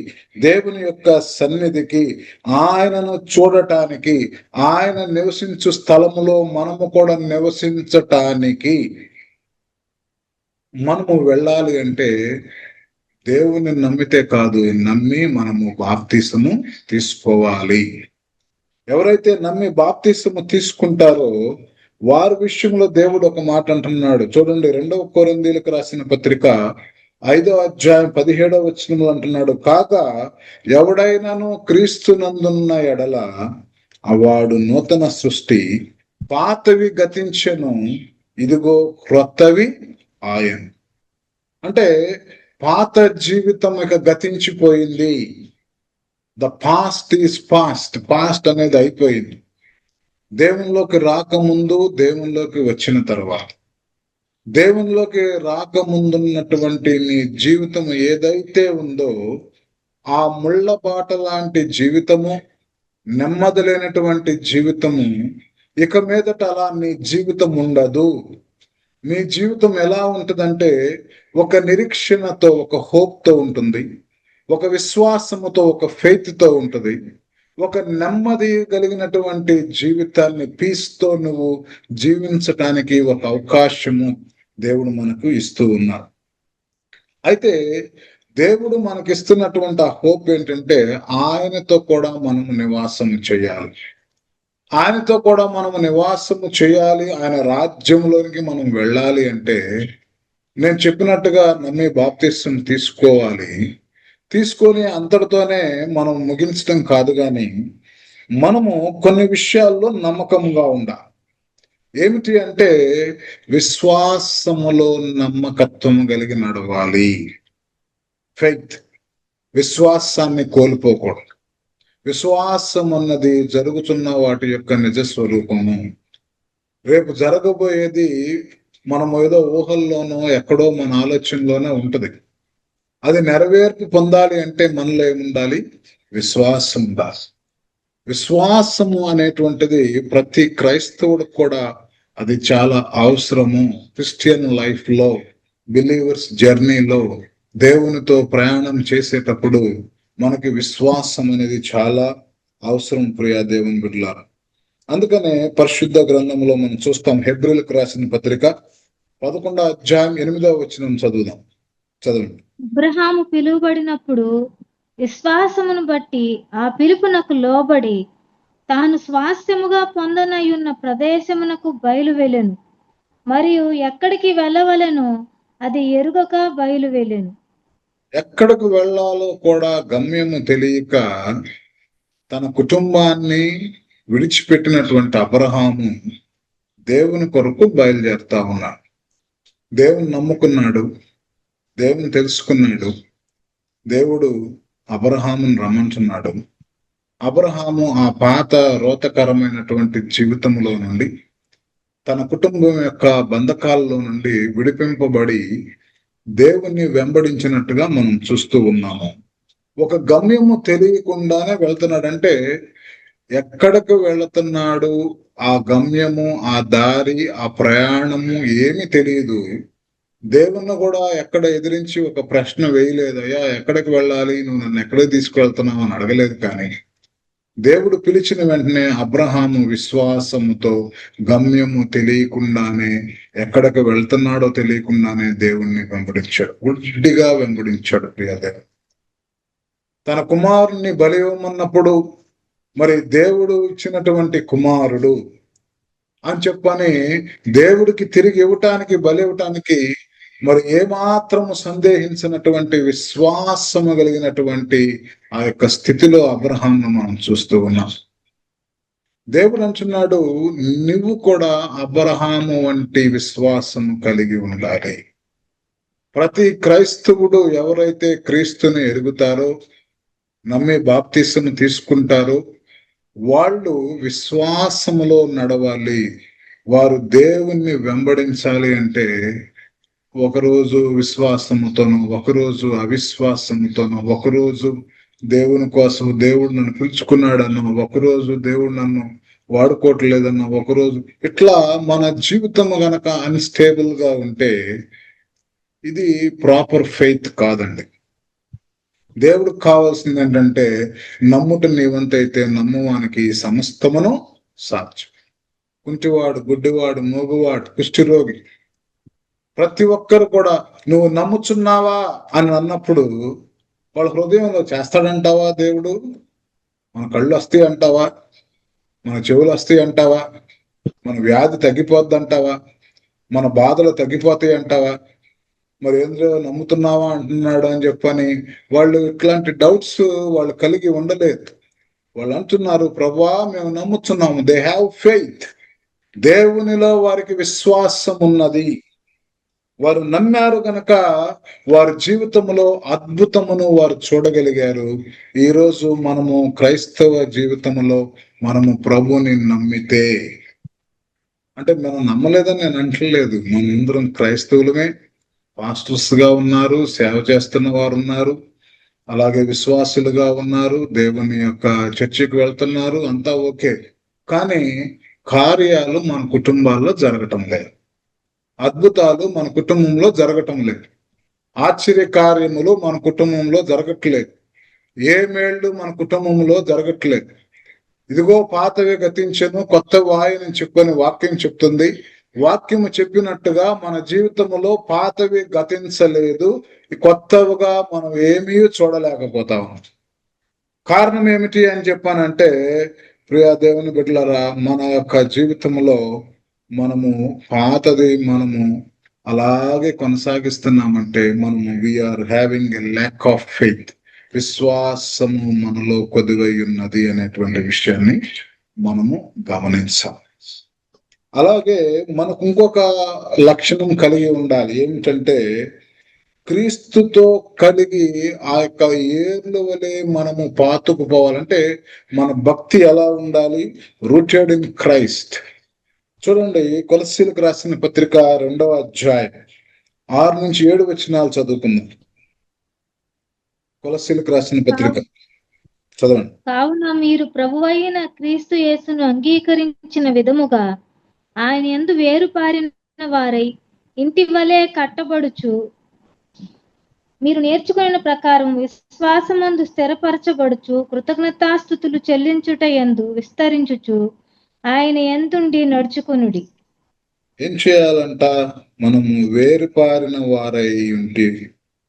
దేవుని యొక్క సన్నిధికి, ఆయనను చూడటానికి, ఆయన నివసించు స్థలములో మనము కూడా నివసించటానికి మనము వెళ్ళాలి అంటే దేవుని నమ్మితే కాదు, నమ్మి మనము బాప్తిసము తీసుకోవాలి. ఎవరైతే నమ్మి బాప్తిసము తీసుకుంటారో వారి విషయంలో దేవుడు ఒక మాట అంటున్నాడు. చూడండి, 2వ కొరింథీయులకు రాసిన పత్రిక 5వ అధ్యాయం 17వ వచనములు అంటున్నాడు, కాగా ఎవడైనాను క్రీస్తునందున్న ఎడల వాడు నూతన సృష్టి, పాతవి గతించెను, ఇదిగో క్రొత్తవి ఆయన. అంటే పాత జీవితం ఇక గతించిపోయింది. The past is past. Past అనేది అయిపోయింది. దేవునిలోకి రాకముందు, దేవునిలోకి వచ్చిన తర్వాత, దేవునిలోకి రాకముందున్నటువంటి నీ జీవితం ఏదైతే ఉందో ఆ ముళ్ళ బాట లాంటి జీవితము, నెమ్మది లేనటువంటి జీవితము, ఇక మీదట అలా నీ జీవితం ఉండదు. నీ జీవితం ఎలా ఉంటుందంటే ఒక నిరీక్షణతో, ఒక హోప్తో ఉంటుంది, ఒక విశ్వాసముతో, ఒక ఫెయిత్తో ఉంటుంది. ఒక నెమ్మది కలిగినటువంటి జీవితాన్ని, పీస్తో నువ్వు జీవించటానికి ఒక అవకాశము దేవుడు మనకు ఇస్తూ ఉన్నారు. అయితే దేవుడు మనకిస్తున్నటువంటి ఆ హోప్ ఏంటంటే ఆయనతో కూడా మనము నివాసము చేయాలి. ఆయనతో కూడా మనము నివాసము చేయాలి. ఆయన రాజ్యంలోనికి మనం వెళ్ళాలి అంటే నేను చెప్పినట్టుగా నమ్మి బాప్తిసం తీసుకోవాలి. తీసుకొని అంతటితోనే మనం ముగించడం కాదు, కానీ మనము కొన్ని విషయాల్లో నమ్మకంగా ఉండాలి. ఏమిటి అంటే విశ్వాసములో నమ్మకత్వం కలిగి నడవాలి. ఫెయిత్, విశ్వాసాన్ని కోల్పోకూడదు. విశ్వాసం అన్నది జరుగుతున్న వాటి యొక్క నిజ స్వరూపము. రేపు జరగబోయేది మనం ఏదో ఊహల్లోనో ఎక్కడో మన ఆలోచనలోనే ఉంటది. అది నెరవేర్పు పొందాలి అంటే మనలో ఏముండాలి? విశ్వాసం ఉండాలి. విశ్వాసము అనేటువంటిది ప్రతి క్రైస్తవుడికి కూడా అది చాలా అవసరము. క్రిస్టియన్ లైఫ్ లో, బిలీవర్స్ జర్నీలో, దేవునితో ప్రయాణం చేసేటప్పుడు మనకి విశ్వాసం అనేది చాలా అవసరం ప్రియా దేవుని బిడ్డలారా. అందుకనే పరిశుద్ధ గ్రంథంలో మనం చూస్తాం. హెబ్రీయులకు రాసిన పత్రిక 11వ అధ్యాయం 8వ వచనం చదువుదాం. చదవండి. అబ్రహాము పిలువబడినప్పుడు విశ్వాసమును బట్టి ఆ పిలుపునకు లోబడి తాను స్వాస్థ్యముగా పొందనయున్న ప్రదేశమునకు బయలువెళ్ళెను. మరియు ఎక్కడికి వెళ్ళవలెనో అది ఎరుగక బయలువెళ్ళెను. ఎక్కడికి వెళ్ళాలో కూడా గమ్యము తెలియక తన కుటుంబాన్ని విడిచిపెట్టినటువంటి అబ్రహాము దేవుని కొరకు బయలుదేరుతా ఉన్నాడు. దేవుని నమ్ముకున్నాడు, దేవుని తెలుసుకున్నాడు. దేవుడు అబ్రహామును రమ్మంటున్నాడు. అబ్రహాము ఆ పాత రోతకరమైనటువంటి జీవితంలో నుండి, తన కుటుంబం యొక్క బంధకాలలో నుండి విడిపింపబడి దేవుణ్ణి వెంబడించినట్టుగా మనం చూస్తూ ఉన్నాము. ఒక గమ్యము తెలియకుండానే వెళ్తున్నాడంటే ఎక్కడికి వెళుతున్నాడు, ఆ గమ్యము, ఆ దారి, ఆ ప్రయాణము ఏమి తెలియదు. దేవుణ్ణి కూడా ఎక్కడ ఎదిరించి ఒక ప్రశ్న వేయలేదు, అయ్యా ఎక్కడికి వెళ్ళాలి, నువ్వు నన్ను ఎక్కడికి తీసుకువెళ్తున్నావు అని అడగలేదు. కానీ దేవుడు పిలిచిన వెంటనే అబ్రహాము విశ్వాసముతో గమ్యము తెలియకుండానే, ఎక్కడికి వెళ్తున్నాడో తెలియకుండానే దేవుణ్ణి వెంబడించాడు, గుడ్డిగా వెంబడించాడు. ప్రియదేవ, తన కుమారుణ్ణి బలి ఇవ్వమన్నప్పుడు మరి దేవుడు ఇచ్చినటువంటి కుమారుడు అని చెప్పని దేవుడికి తిరిగి ఇవ్వటానికి, బలి ఇవ్వటానికి మరి ఏమాత్రము సందేహించినటువంటి విశ్వాసము కలిగినటువంటి ఆ యొక్క స్థితిలో అబ్రహాంను మనం చూస్తూ ఉన్నాం. దేవుడు అంటున్నాడు, నువ్వు కూడా అబ్రహాము వంటి విశ్వాసము కలిగి ఉండాలి. ప్రతి క్రైస్తవుడు ఎవరైతే క్రీస్తుని ఎరుగుతారో, నమ్మి బాప్తిస్మం తీసుకుంటారో, వాళ్ళు విశ్వాసములో నడవాలి. వారు దేవుణ్ణి వెంబడించాలి అంటే ఒకరోజు విశ్వాసముతోనూ, ఒకరోజు అవిశ్వాసముతోనూ, ఒకరోజు దేవుని కోసం దేవుడు నన్ను పిలుచుకున్నాడన్నా, ఒకరోజు దేవుడు నన్ను వాడుకోవట్లేదన్నా, ఒకరోజు ఇట్లా మన జీవితము గనక అన్స్టేబుల్ గా ఉంటే ఇది ప్రాపర్ ఫెయిత్ కాదండి. దేవుడికి కావాల్సింది ఏంటంటే, నమ్ముట నీవంతైతే నమ్మువానికి సమస్తమును సాధ్యం. కుంటివాడు, గుడ్డివాడు, మూగువాడు, కుష్ఠిరోగి, ప్రతి ఒక్కరు కూడా నువ్వు నమ్ముచున్నావా అని అన్నప్పుడు వాళ్ళ హృదయంలో చేస్తాడంటావా దేవుడు? మన కళ్ళు వస్తాయి అంటావా? మన చెవులు వస్తాయి అంటావా? మన వ్యాధి తగ్గిపోద్ది అంటావా? మన బాధలు తగ్గిపోతాయి అంటావా? మరి ఏంద్రో నమ్ముతున్నావా అంటున్నాడు అని చెప్పని వాళ్ళు ఇట్లాంటి డౌట్స్ వాళ్ళు కలిగి ఉండలేదు. వాళ్ళు అంటున్నారు, ప్రభువా మేము నమ్ముతున్నాము. They have faith. దేవునిలో వారికి విశ్వాసం ఉన్నది. వారు నమ్మారు గనక వారి జీవితంలో అద్భుతమును వారు చూడగలిగారు. ఈరోజు మనము క్రైస్తవ జీవితంలో మనము ప్రభుని నమ్మితే, అంటే మనం నమ్మలేదని నేను అంటలేదు, మనందరం క్రైస్తవులమే, పాస్టర్స్ గా ఉన్నారు, సేవ చేస్తున్న వారు ఉన్నారు, అలాగే విశ్వాసులుగా ఉన్నారు, దేవుని యొక్క చర్చికి వెళ్తున్నారు, అంతా ఓకే. కానీ కార్యాలు మన కుటుంబాల్లో జరగటం లేదు, అద్భుతాలు మన కుటుంబంలో జరగటం లేదు, ఆశ్చర్య కార్యములు మన కుటుంబంలో జరగట్లేదు, ఏ మేళ్ళు మన కుటుంబంలో జరగట్లేదు. ఇదిగో పాతవి గతించెను, కొత్త వాయుని చెప్పని వాక్యం చెప్తుంది. వాక్యము చెప్పినట్టుగా మన జీవితంలో పాతవి గతించలేదు, కొత్తవిగా మనం ఏమీ చూడలేకపోతాం. కారణం ఏమిటి అని చెప్పానంటే, ప్రియా దేవుని బిడ్డలారా, మన యొక్క జీవితంలో మనము పాతది మనము అలాగే కొనసాగిస్తున్నామంటే మనము we are having a lack of faith. విశ్వాసము మనలో కొద్దివై ఉన్నది అనేటువంటి విషయాన్ని మనము గమనించాలి. అలాగే మనకు ఇంకొక లక్షణం కలిగి ఉండాలి. ఏమిటంటే, క్రీస్తుతో కలిగి ఆ యొక్క ఏర్ల వలె మనము పాతుకుపోవాలంటే మన భక్తి ఎలా ఉండాలి? Rooted in Christ. చూడండి, కొలస్సీలకు రాసిన పత్రిక 2వ అధ్యాయం 6 నుంచి 7 వచనాలు చదువుకుందాం. కొలస్సీలకు రాసిన పత్రిక చదవండి. కావున మీరు ప్రభువైన క్రీస్తు యేసును అంగీకరించిన విధముగా ఆయన యందు వేరుపారిన వారై ఇంటి వలె కట్టబడుచు, మీరు నేర్చుకున్న ప్రకారం విశ్వాసమందు స్థిరపరచబడుచు, కృతజ్ఞతాస్తుతులు చెల్లించుట యందు విస్తరించుచు ఆయన యందుండి నడుచుకొనుడి. ఏం చేయాలంట? మనము వేరుపారిన వారై ఉండి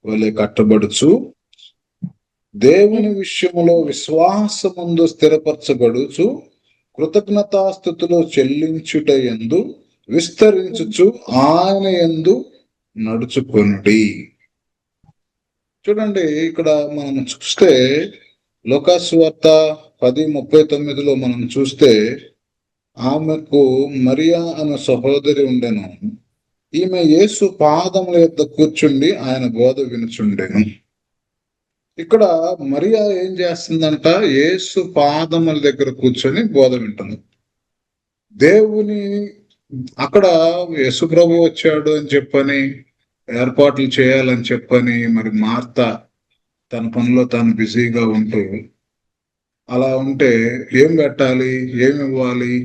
వలె కట్టబడుచు దేవుని విషయములో విశ్వాసమందు స్థిరపరచబడుచు కృతజ్ఞతాస్థుతులు చెల్లించుట యందు విస్తరించుచు ఆయన యందు నడుచుకొనుడి. చూడండి, ఇక్కడ మనం చూస్తే లోకాసువార్త 10:39 మనం చూస్తే, ఆమెకు మరియా అనే సహోదరి ఉండెను. ఈమె యేసు పాదముల యొద్ద కూర్చుండి ఆయన బోధ వినుచుండెను. ఇక్కడ మరియా ఏం చేస్తుందంట? యేసు పాదముల దగ్గర కూర్చొని బోధ వింటుంది. దేవుని అక్కడ యేసు ప్రభు వచ్చాడు అని చెప్పని, ఏర్పాట్లు చేయాలని చెప్పని, మరి మార్త తన పనిలో తాను బిజీగా ఉంటూ, అలా ఉంటే ఏం పెట్టాలి, ఏమి ఇవ్వాలి,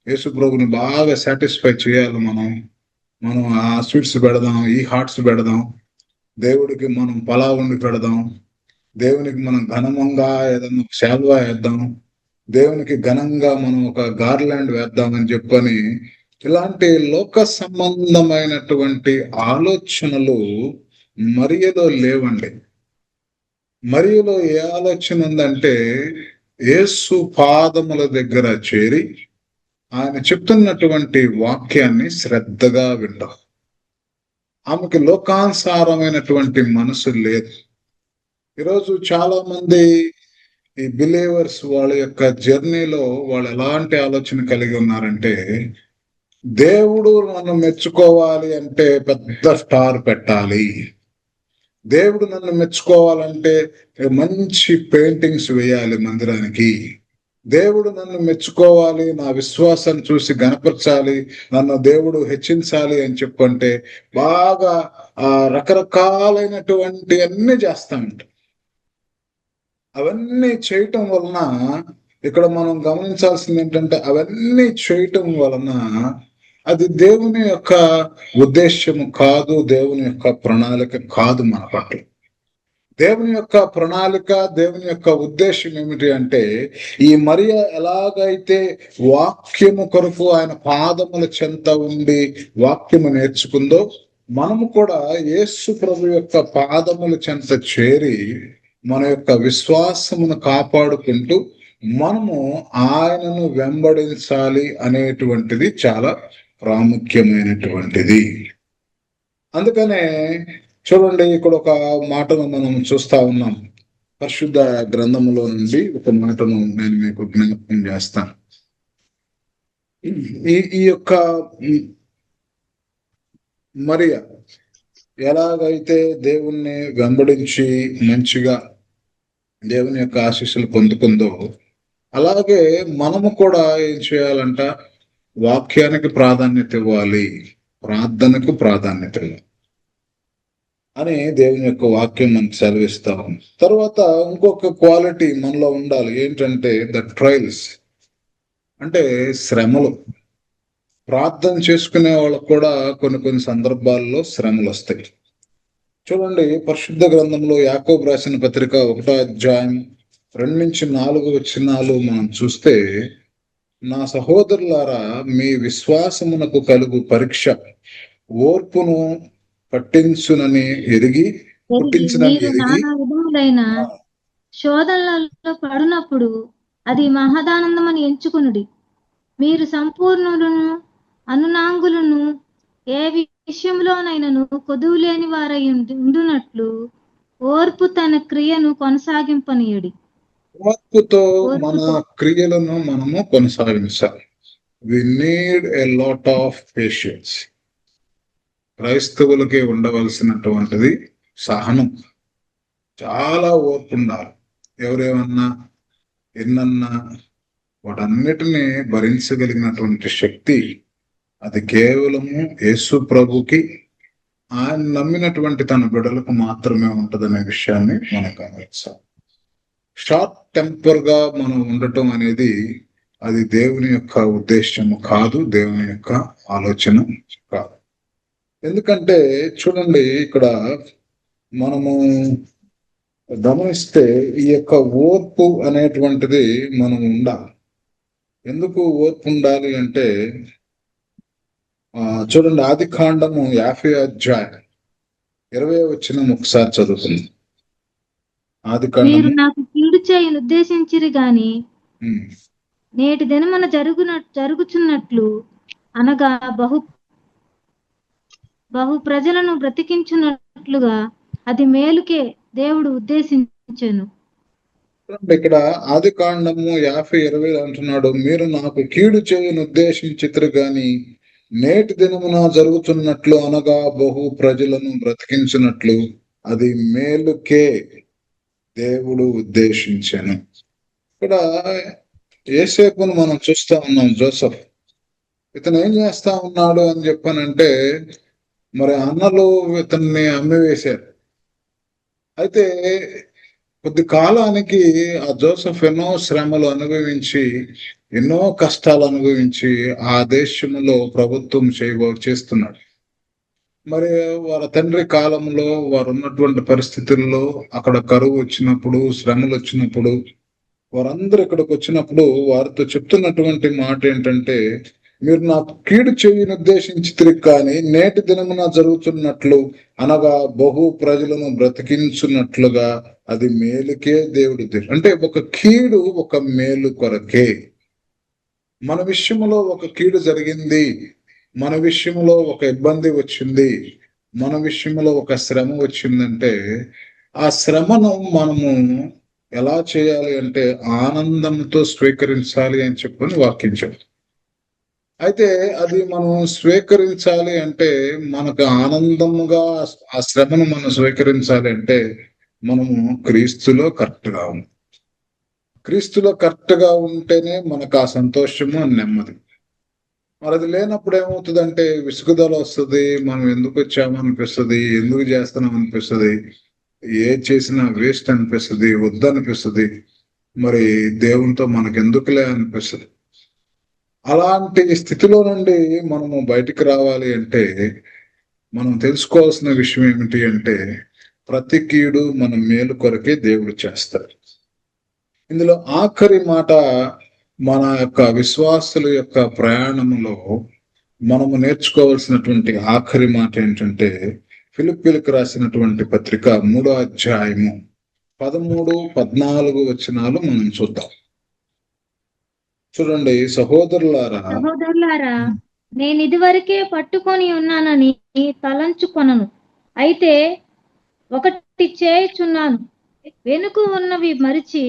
యేసు ప్రభుని బాగా సాటిస్ఫై చేయాలి, మనం ఆ స్వీట్స్ పెడదాం, ఈ హాట్స్ పెడదాం, దేవుడికి మనం పలావ్ వండి పెడదాం, దేవునికి మనం ఘనంగా ఏదన్నా శాల్వా వేద్దాం, దేవునికి ఘనంగా మనం ఒక గార్లాండ్ వేద్దామని చెప్పని, ఇలాంటి లోక సంబంధమైనటువంటి ఆలోచనలు మరియలో లేవండి. మరియలో ఏ ఆలోచన ఉందంటే, యేసు పాదముల దగ్గర చేరి ఆయన చెప్తున్నటువంటి వాక్యాన్ని శ్రద్ధగా వింటాం. ఆమెకి లోకానుసారమైనటువంటి మనసు లేదు. ఈరోజు చాలా మంది ఈ బిలీవర్స్ వాళ్ళ యొక్క జర్నీలో వాళ్ళు ఎలాంటి ఆలోచన కలిగి ఉన్నారంటే, దేవుడు నన్ను మెచ్చుకోవాలి అంటే పెద్ద స్టార్ పెట్టాలి, దేవుడు నన్ను మెచ్చుకోవాలంటే మంచి పెయింటింగ్స్ వేయాలి మందిరానికి, దేవుడు నన్ను మెచ్చుకోవాలి, నా విశ్వాసాన్ని చూసి గణపరచాలి, నన్ను దేవుడు హెచ్చించాలి అని చెప్పంటే బాగా రకరకాలైనటువంటి అన్ని చేస్తామంట. అవన్నీ చేయటం వలన ఇక్కడ మనం గమనించాల్సింది ఏంటంటే, అవన్నీ చేయటం వలన అది దేవుని యొక్క ఉద్దేశ్యము కాదు, దేవుని యొక్క ప్రణాళిక కాదు మన పట్ల. దేవుని యొక్క ప్రణాళిక, దేవుని యొక్క ఉద్దేశం ఏమిటి అంటే, ఈ మరియా ఎలాగైతే వాక్యము కొరకు ఆయన పాదముల చెంత ఉండి వాక్యము నేర్చుకుందో, మనము కూడా యేసు ప్రభు యొక్క పాదముల చెంత చేరి మన యొక్క విశ్వాసమును కాపాడుకుంటూ మనము ఆయనను వెంబడించాలి అనేటువంటిది చాలా ప్రాముఖ్యమైనటువంటిది. అందుకనే చూడండి, ఇక్కడ ఒక మాటను మనం చూస్తా ఉన్నాం. పరిశుద్ధ గ్రంథములో నుండి ఒక మాటను నేను మీకు జ్ఞాపకం చేస్తాను. ఈ యొక్క మరియా ఎలాగైతే దేవుణ్ణి వెంబడించి మంచిగా దేవుని యొక్క ఆశీస్సులు పొందుకుందో, అలాగే మనము కూడా ఏం చేయాలంట? వాక్యానికి ప్రాధాన్యత ఇవ్వాలి, ప్రార్థనకు ప్రాధాన్యత ఇవ్వాలి అని దేవుని యొక్క వాక్యం మనకు సెలవిస్తాం. తర్వాత ఇంకొక క్వాలిటీ మనలో ఉండాలి, ఏంటంటే ద ట్రయల్స్, అంటే శ్రమలు. ప్రార్థన చేసుకునే వాళ్ళకు కూడా కొన్ని సందర్భాల్లో శ్రమలు వస్తాయి. చూడండి, పరిశుద్ధ గ్రంథంలో యాకోబు రాసిన పత్రిక 1వ అధ్యాయం 2-4 వచనాలు మనం చూస్తే, నా సహోదరులారా, మీ విశ్వాసమునకు కలుగు పరీక్ష ఓర్పును పుట్టించునని ఎరిగి నానా విధములైన శోధనలలో పడినప్పుడు అది మహదానందమని ఎంచుకునుడి. మీరు సంపూర్ణులను అనునాంగులను ఏ విషయంలోనైనను కొదువు లేని వారై ఉండునట్లు ఓర్పు తన క్రియను కొనసాగింపనీయుడి. ఓర్పుతో మన క్రియలను మనము కొనసాగించాలి. We need a lot of patience. క్రైస్తవులకి ఉండవలసినటువంటిది సహనం. చాలా ఓర్పు ఉండాలి. ఎవరేమన్నా ఎన్నన్నా వాటన్నిటిని భరించగలిగినటువంటి శక్తి అది కేవలము యేసు ప్రభుకి, ఆయన నమ్మినటువంటి తన బిడ్డలకు మాత్రమే ఉంటదనే విషయాన్ని మనం గమనించాలి. షార్ట్ టెంపర్ గా మనం ఉండటం అనేది అది దేవుని యొక్క ఉద్దేశము కాదు, దేవుని యొక్క ఆలోచన కాదు. ఎందుకంటే చూడండి, ఇక్కడ మనము గమనిస్తే ఈ యొక్క ఓర్పు అనేటువంటిది మనం ఉండాలి. ఎందుకు ఓర్పు ఉండాలి అంటే, చూడండి, ఆదికాండము 50వ అధ్యాయం 20వ వచనం ఒకసారి చదువుతుంది. ఆది మీరు కాండము నాకు కీడు చేయను ఉద్దేశించిరి గాని ఉమ్, నేటి దినమున జరుగుచున్నట్లు అనగా బహు ప్రజలను బ్రతికించున్నట్లుగా అది మేలుకే దేవుడు ఉద్దేశించెను. ఇక్కడ ఆది కాండము 50:20 అంటున్నాడు, మీరు నాకు కీడు చేయను ఉద్దేశించితురు గాని నేటి దినమున జరుగుతున్నట్లు అనగా బహు ప్రజలను బ్రతికించినట్లు అది మేలుకే దేవుడు ఉద్దేశించాను. ఇక్కడ యేసేపును మనం చూస్తా ఉన్నాం. జోసెఫ్ ఇతను ఏం చేస్తా ఉన్నాడు అని చెప్పానంటే, మరి అన్నలు ఇతన్ని అమ్మివేశారు. అయితే కొద్ది కాలానికి ఆ జోసెఫ్ ఎన్నో శ్రమలు అనుభవించి, ఎన్నో కష్టాలు అనుభవించి ఆ దేశంలో ప్రభుత్వం చేస్తున్నాడు. మరి వాళ్ళ తండ్రి కాలంలో వారు ఉన్నటువంటి పరిస్థితుల్లో అక్కడ కరువు వచ్చినప్పుడు, శ్రమలు వచ్చినప్పుడు, వారందరూ ఇక్కడికి వచ్చినప్పుడు వారితో చెప్తున్నటువంటి మాట ఏంటంటే, మీరు నాకు కీడు చేయని ఉద్దేశించి తిరిగి కానీ నేటి దినమున జరుగుతున్నట్లు అనగా బహు ప్రజలను బ్రతికించున్నట్లుగా అది మేలుకే దేవుడి అంటే ఒక కీడు ఒక మేలు కొరకే. మన విషయంలో ఒక కీడు జరిగింది, మన విషయంలో ఒక ఇబ్బంది వచ్చింది, మన విషయంలో ఒక శ్రమ వచ్చిందంటే ఆ శ్రమను మనము ఎలా చేయాలి అంటే ఆనందంతో స్వీకరించాలి అని చెప్పని వాక్యం చెప్తుంది. అయితే అది మనం స్వీకరించాలి అంటే మనకు ఆనందముగా ఆ శ్రమను మనం స్వీకరించాలి అంటే మనము క్రీస్తులో కరెక్ట్గా ఉంది. క్రీస్తులో కరెక్ట్గా ఉంటేనే మనకు ఆ సంతోషము నెమ్మది. మరి అది లేనప్పుడు ఏమవుతుందంటే విసుగుదల వస్తుంది, మనం ఎందుకు వచ్చాము అనిపిస్తుంది, ఎందుకు చేస్తున్నాం అనిపిస్తుంది, ఏ చేసినా వేస్ట్ అనిపిస్తుంది, వద్దనిపిస్తుంది, మరి దేవునితో మనకు ఎందుకులే అనిపిస్తుంది. అలాంటి స్థితిలో నుండి మనము బయటికి రావాలి అంటే మనం తెలుసుకోవాల్సిన విషయం ఏమిటి అంటే, ప్రతి కీడు మన మేలు కొరకే దేవుడు చేస్తాడు. ఇందులో ఆఖరి మాట, మన యొక్క విశ్వాసుల యొక్క ప్రయాణంలో మనము నేర్చుకోవాల్సినటువంటి ఆఖరి మాట ఏంటంటే, ఫిలిప్పీలకు రాసినటువంటి పత్రిక 3వ అధ్యాయము 13, 14 వచనాలు మనం చూద్దాం. చూడండి, సహోదరులారా నేను ఇదివరకే పట్టుకొని ఉన్నానని తలంచుకొనను. అయితే ఒకటి చేయుచున్నాను, వెనుక ఉన్నవి మరిచి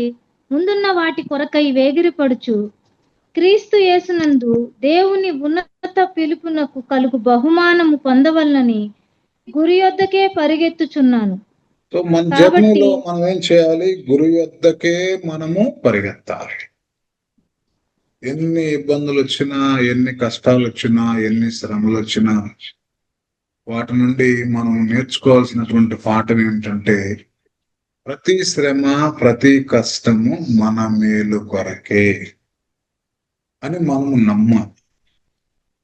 ముందున్న వాటి కొరకై వేగిరపడుచు క్రీస్తు యేసునందు దేవుని ఉన్నత పిలుపునకు కలుగు బహుమానము పొందవలనని గురి యొద్దకే పరిగెత్తుచున్నాను. సో మన జర్నీలో మనం ఏం చేయాలి? గురి యొద్దకే మనము పరిగెత్తాలి. ఎన్ని ఇబ్బందులు వచ్చినా, ఎన్ని కష్టాలు వచ్చినా, ఎన్ని శ్రమలు వచ్చినా, వాటి నుండి మనం నేర్చుకోవాల్సినటువంటి పాఠం ఏమిటంటే, ప్రతి శ్రమ, ప్రతి కష్టము మన మేలు కొరకే అని మనం నమ్మాలి.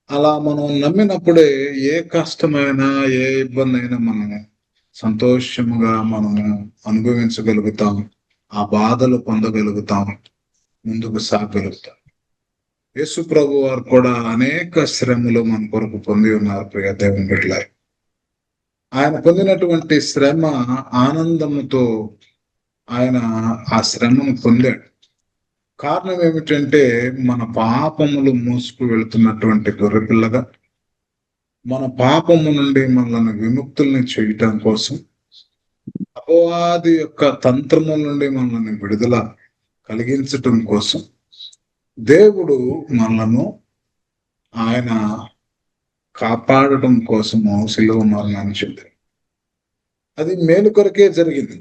అలా మనం నమ్మినప్పుడే ఏ కష్టమైనా, ఏ ఇబ్బంది అయినా మనము సంతోషముగా మనము అనుభవించగలుగుతాం, ఆ బాధలు పొందగలుగుతాం, ముందుకు సాగలుగుతాం. యేసు ప్రభు వారు కూడా అనేక శ్రమలు మన కొరకు పొంది ఉన్నారు. ప్రియ దేవుని బిడ్డలారా, ఆయన పొందినటువంటి శ్రమ ఆనందముతో ఆయన ఆ శ్రమను పొందాడు. కారణం ఏమిటంటే, మన పాపములు మోసుకు వెళుతున్నటువంటి గొర్రెపిల్లగా, మన పాపము నుండి మనల్ని విముక్తుల్ని చేయటం కోసం, అపవాది యొక్క తంత్రముల నుండి మనల్ని విడుదల కలిగించటం కోసం దేవుడు మనలను ఆయన కాపాడటం కోసము శిలువ మరణాన్ని చెందాడు. అది మేలు కొరకే జరిగింది.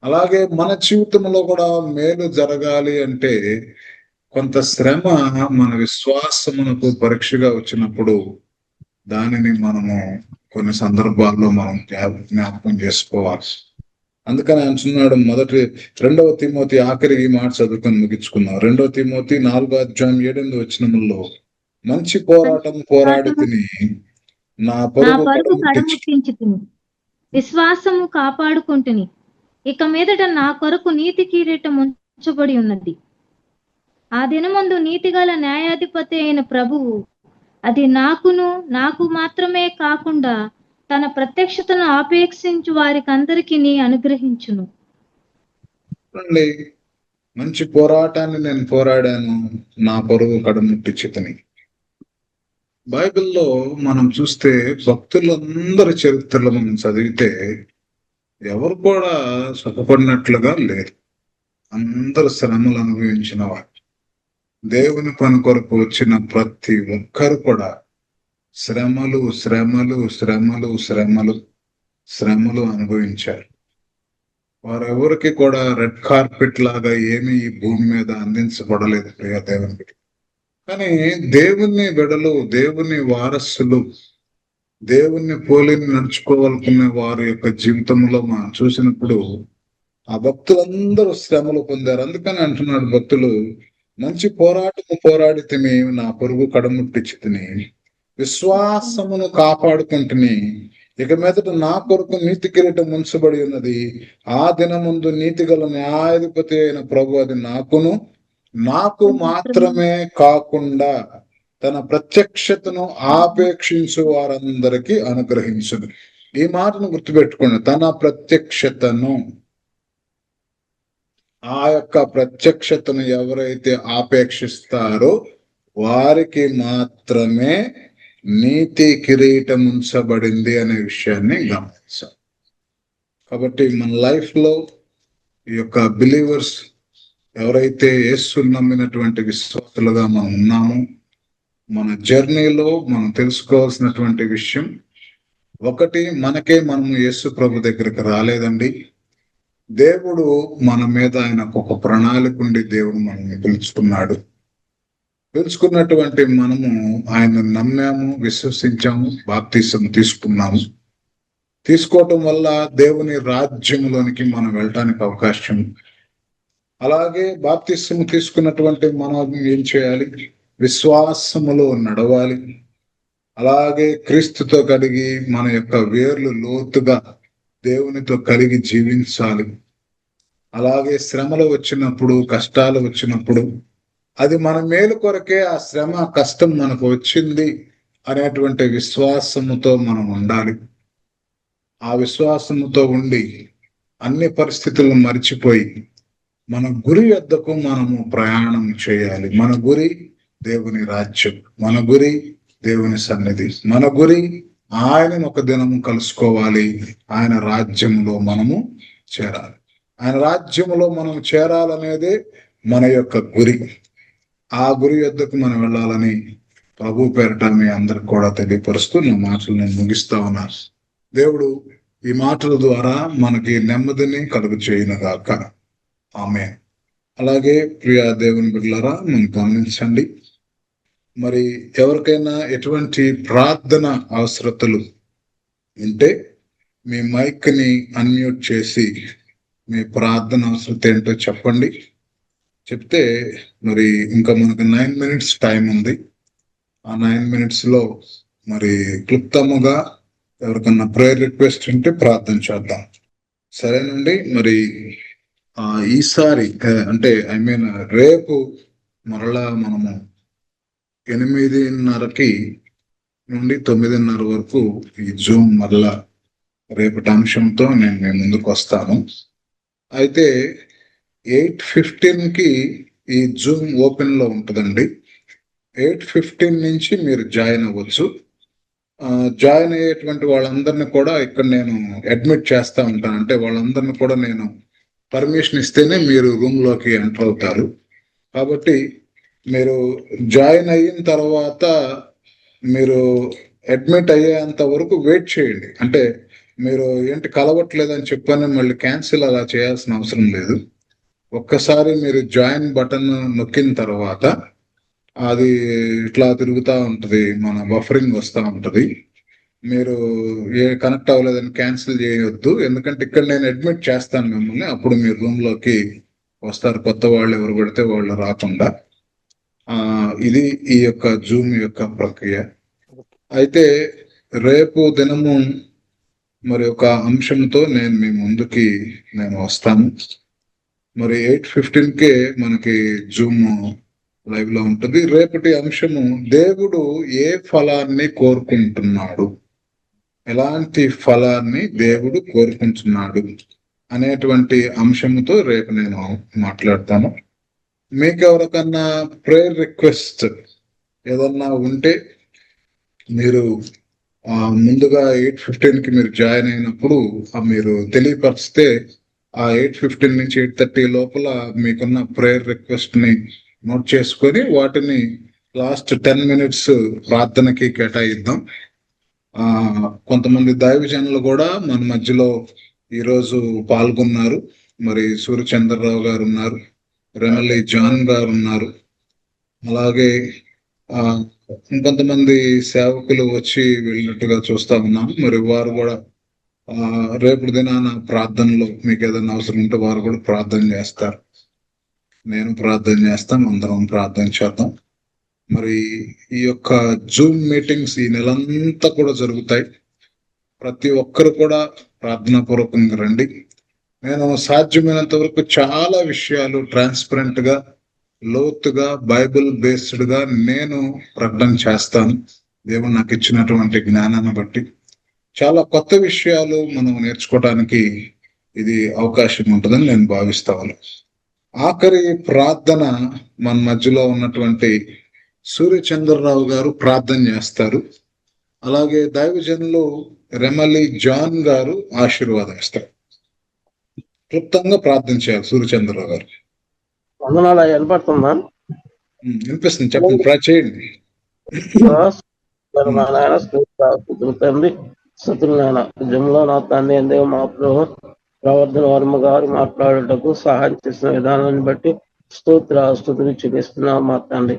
అలాగే మన జీవితంలో కూడా మేలు జరగాలి అంటే కొంత శ్రమ మన విశ్వాసమునకు పరీక్షగా వచ్చినప్పుడు దానిని మనము కొన్ని సందర్భాల్లో మనం జ్ఞాపకం చేసుకోవాలి. అందుకని అంటున్నాడు, 2వ తిమోతి ఆఖరి మాట చదువుకొని ముగించుకున్నాం. 2వ తిమోతి 4వ అధ్యాయం 7 వచనములో, మంచి పోరాటం పోరాడి తిని నా పరుగు కడముట్టించుకుని విశ్వాసము కాపాడుకుంటుని ఇక మీదట నా కొరకు నీతి కిరీటం ఉంచబడి ఉన్నది. ఆ దినమందు నీతిగల న్యాయాధిపతి అయిన ప్రభువు అది నాకు మాత్రమే కాకుండా తన ప్రత్యక్షతను ఆపేక్షించు వారికి అందరికీ అనుగ్రహించును. చూడండి, మంచి పోరాటాన్ని నేను పోరాడాను, నా పొరుగు కడుముట్టించితిని. బైబిల్లో మనం చూస్తే భక్తులందరి చరిత్రలు మనం చదివితే ఎవరు కూడా సుఖపడినట్లుగా లేరు. అందరు శ్రమలు అనుభవించిన వారు. దేవుని పని కొరకు వచ్చిన ప్రతి ఒక్కరు కూడా శ్రమలు శ్రమలు శ్రమలు శ్రమలు శ్రమలు అనుభవించారు. వారెవరికి కూడా రెడ్ కార్పెట్ లాగా ఏమీ ఈ భూమి మీద అందించబడలేదు ప్రియ దేవునికి. కానీ దేవుని బిడ్డలు, దేవుని వారసులు, దేవుణ్ణి పోలి నడుచుకోవాలనుకునే వారి యొక్క జీవితంలో మనం చూసినప్పుడు ఆ భక్తులందరూ శ్రమలు పొందారు. అందుకని అంటున్నాడు భక్తులు, మంచి పోరాటము పోరాడితిని, నా పొరుగు కడముట్టించితిని, విశ్వాసమును కాపాడుకుంటుని, ఇక మీదట నా కొరకు నీతి కిరీటం ఉంచబడి ఉన్నది. ఆ దినముందు నీతిగల న్యాయాధిపతి అయిన ప్రభు అది నాకు మాత్రమే కాకుండా తన ప్రత్యక్షతను ఆపేక్షించు వారందరికీ అనుగ్రహించును. ఈ మాటను గుర్తుపెట్టుకోండి. తన ప్రత్యక్షతను, ఆ యొక్క ప్రత్యక్షతను ఎవరైతే ఆపేక్షిస్తారో వారికి మాత్రమే నీతి కిరీటం ఉంచబడింది అనే విషయాన్ని గమనించాం. కాబట్టి మన లైఫ్ లో ఈ యొక్క బిలీవర్స్ ఎవరైతే యేసుని నమ్మినటువంటి విశ్వాసులుగా మనం ఉన్నామో, మన జర్నీలో మనం తెలుసుకోవాల్సినటువంటి విషయం ఒకటి, మనము యేసు ప్రభు దగ్గరికి రాలేదండి. దేవుడు మన మీద ఆయనకు ఒక ప్రణాళిక ఉండి దేవుడు మనల్ని పిలుచుకున్నటువంటి మనము ఆయన నమ్మాము, విశ్వసించాము, బాప్తిసం తీసుకున్నాము. తీసుకోవటం వల్ల దేవుని రాజ్యంలోనికి మనం వెళ్ళటానికి అవకాశం. అలాగే బాప్తిసం తీసుకున్నటువంటి మనం ఏం చేయాలి? విశ్వాసములో నడవాలి. అలాగే క్రీస్తుతో కలిగి మన యొక్క వేర్లు లోతుగా దేవునితో కలిగి జీవించాలి. అలాగే శ్రమలు వచ్చినప్పుడు, కష్టాలు వచ్చినప్పుడు అది మన మేలు కొరకే ఆ శ్రమ, కష్టం మనకు వచ్చింది అనేటువంటి విశ్వాసముతో మనం ఉండాలి. ఆ విశ్వాసముతో ఉండి అన్ని పరిస్థితులను మర్చిపోయి మన గురి వద్దకు మనము ప్రయాణం చేయాలి. మన గురి దేవుని రాజ్యం, మన గురి దేవుని సన్నిధి, మన గురి ఆయనను ఒక దినము కలుసుకోవాలి. ఆయన రాజ్యంలో మనము చేరాలి. ఆయన రాజ్యంలో మనం చేరాలనేదే మన యొక్క గురి. ఆ గురి వద్దకు మనం వెళ్ళాలని ప్రభు పేరట మీ అందరికి కూడా తెలియపరుస్తూ నా మాటలు నేను ముగిస్తా ఉన్నాను. దేవుడు ఈ మాటల ద్వారా మనకి నెమ్మదిని కలుగు చేయనుగాక. ఆమేన్. అలాగే ప్రియ దేవుని బిడ్డలారా, మనం గమనించండి, మరి ఎవరికైనా ఎటువంటి ప్రార్థన అవసరతలు ఉంటే మీ మైక్ ని అన్మ్యూట్ చేసి మీ ప్రార్థన అవసరత ఏంటో చెప్పండి. చెప్తే మరి ఇంకా మనకు 9 minutes టైం ఉంది. ఆ 9 minutes లో మరి క్లుప్తముగా ఎవరికన్నా ప్రేయర్ రిక్వెస్ట్ ఉంటే ప్రార్థన చేద్దాం. సరేనండి. మరి ఈసారి అంటే రేపు మరలా మనము 8:30 నుండి 9:30 వరకు ఈ జూమ్ మరలా రేపటి అంశంతో నేను మీ ముందుకు వస్తాను. అయితే 8:15 ఈ జూమ్ ఓపెన్ లో ఉంటుందండి. 8:15 నుంచి మీరు జాయిన్ అవ్వచ్చు. జాయిన్ అయ్యేటువంటి వాళ్ళందరినీ కూడా ఇక్కడ నేను అడ్మిట్ చేస్తా ఉంటాను. అంటే వాళ్ళందరినీ కూడా నేను పర్మిషన్ ఇస్తేనే మీరు రూమ్ లోకి ఎంటర్ అవుతారు. కాబట్టి మీరు జాయిన్ అయిన తర్వాత మీరు అడ్మిట్ అయ్యేంత వరకు వెయిట్ చేయండి. అంటే మీరు ఏంటి కలవట్లేదని చెప్పని మళ్ళీ క్యాన్సిల్ అలా చేయాల్సిన అవసరం లేదు. ఒక్కసారి మీరు జాయిన్ బటన్ నొక్కిన తర్వాత అది ఇట్లా తిరుగుతూ ఉంటుంది, మన బఫరింగ్ వస్తూ ఉంటుంది. మీరు కనెక్ట్ అవ్వలేదని క్యాన్సిల్ చేయవద్దు. ఎందుకంటే ఇక్కడ నేను అడ్మిట్ చేస్తాను మిమ్మల్ని. అప్పుడు మీరు రూమ్ లోకి వస్తారు. కొత్త వాళ్ళు ఎవరు పడితే వాళ్ళు రాకుండా. ఇది ఈ యొక్క జూమ్ యొక్క ప్రక్రియ. అయితే రేపు దినము మరి ఒక అంశంతో నేను మీ ముందుకి వస్తాను. మరి 8:15 మనకి జూమ్ లైవ్ లో ఉంటుంది. రేపటి అంశము, దేవుడు ఏ ఫలాన్ని కోరుకుంటున్నాడు ఎలాంటి ఫలాన్ని దేవుడు కోరుకుంటున్నాడు అనేటువంటి అంశంతో రేపు నేను మాట్లాడతాను. మీకు ఎవరికన్నా ప్రేయర్ రిక్వెస్ట్ ఏదన్నా ఉంటే మీరు ముందుగా 8:15కి మీరు జాయిన్ అయినప్పుడు మీరు తెలియపరిస్తే ఆ 8:15 నుంచి 8:30 లోపల మీకున్న ప్రేయర్ రిక్వెస్ట్ ని నోట్ చేసుకొని వాటిని లాస్ట్ 10 minutes ప్రార్థనకి కేటాయిద్దాం. కొంతమంది దైవజనులు కూడా మన మధ్యలో ఈరోజు పాల్గొన్నారు. మరి సూర్యచంద్రరావు గారు ఉన్నారు, రెమల్లి జాన్ గారు ఉన్నారు, అలాగే ఇంకొంతమంది సేవకులు వచ్చి వెళ్ళినట్టుగా చూస్తా ఉన్నాము. మరి వారు కూడా రేపు దినాన ప్రార్థనలో మీకు ఏదైనా అవసరం ఉంటే వారు కూడా ప్రార్థన చేస్తారు. నేను ప్రార్థన చేస్తాం, అందరం ప్రార్థన చేద్దాం. మరి ఈ యొక్క జూమ్ మీటింగ్స్ ఈ నెలంతా కూడా జరుగుతాయి. ప్రతి ఒక్కరు కూడా ప్రార్థనా పూర్వకంగా రండి. నేను సాధ్యమైనంత వరకు చాలా విషయాలు ట్రాన్స్పరెంట్ గా, లోతుగా, బైబిల్ బేస్డ్ గా నేను ప్రకటన చేస్తాను. దేవుడు నాకు ఇచ్చినటువంటి జ్ఞానాన్ని బట్టి చాలా కొత్త విషయాలు మనం నేర్చుకోవడానికి ఇది అవకాశం ఉంటుందని నేను భావిస్తాను. ఆఖరి ప్రార్థన మన మధ్యలో ఉన్నటువంటి సూర్యచంద్రరావు గారు ప్రార్థన చేస్తారు. అలాగే దైవజనులు రెమలి జాన్ గారు ఆశీర్వాదం ఇస్తారు. క్లుప్తంగా ప్రార్థన చేయాలి సూర్యచంద్రరావు గారు. వినపడుతుందా? వినిపిస్తుంది, చెప్పండి, చేయండి. తండ్రి స్థుతులైన నిజంలో నా తండ్రి ఎందే మా ప్రవర్ధన వర్మ గారు మాట్లాడటకు సహాయం చేసిన విధానాన్ని బట్టి స్తుతులు చూపిస్తున్నాం. మా తండ్రి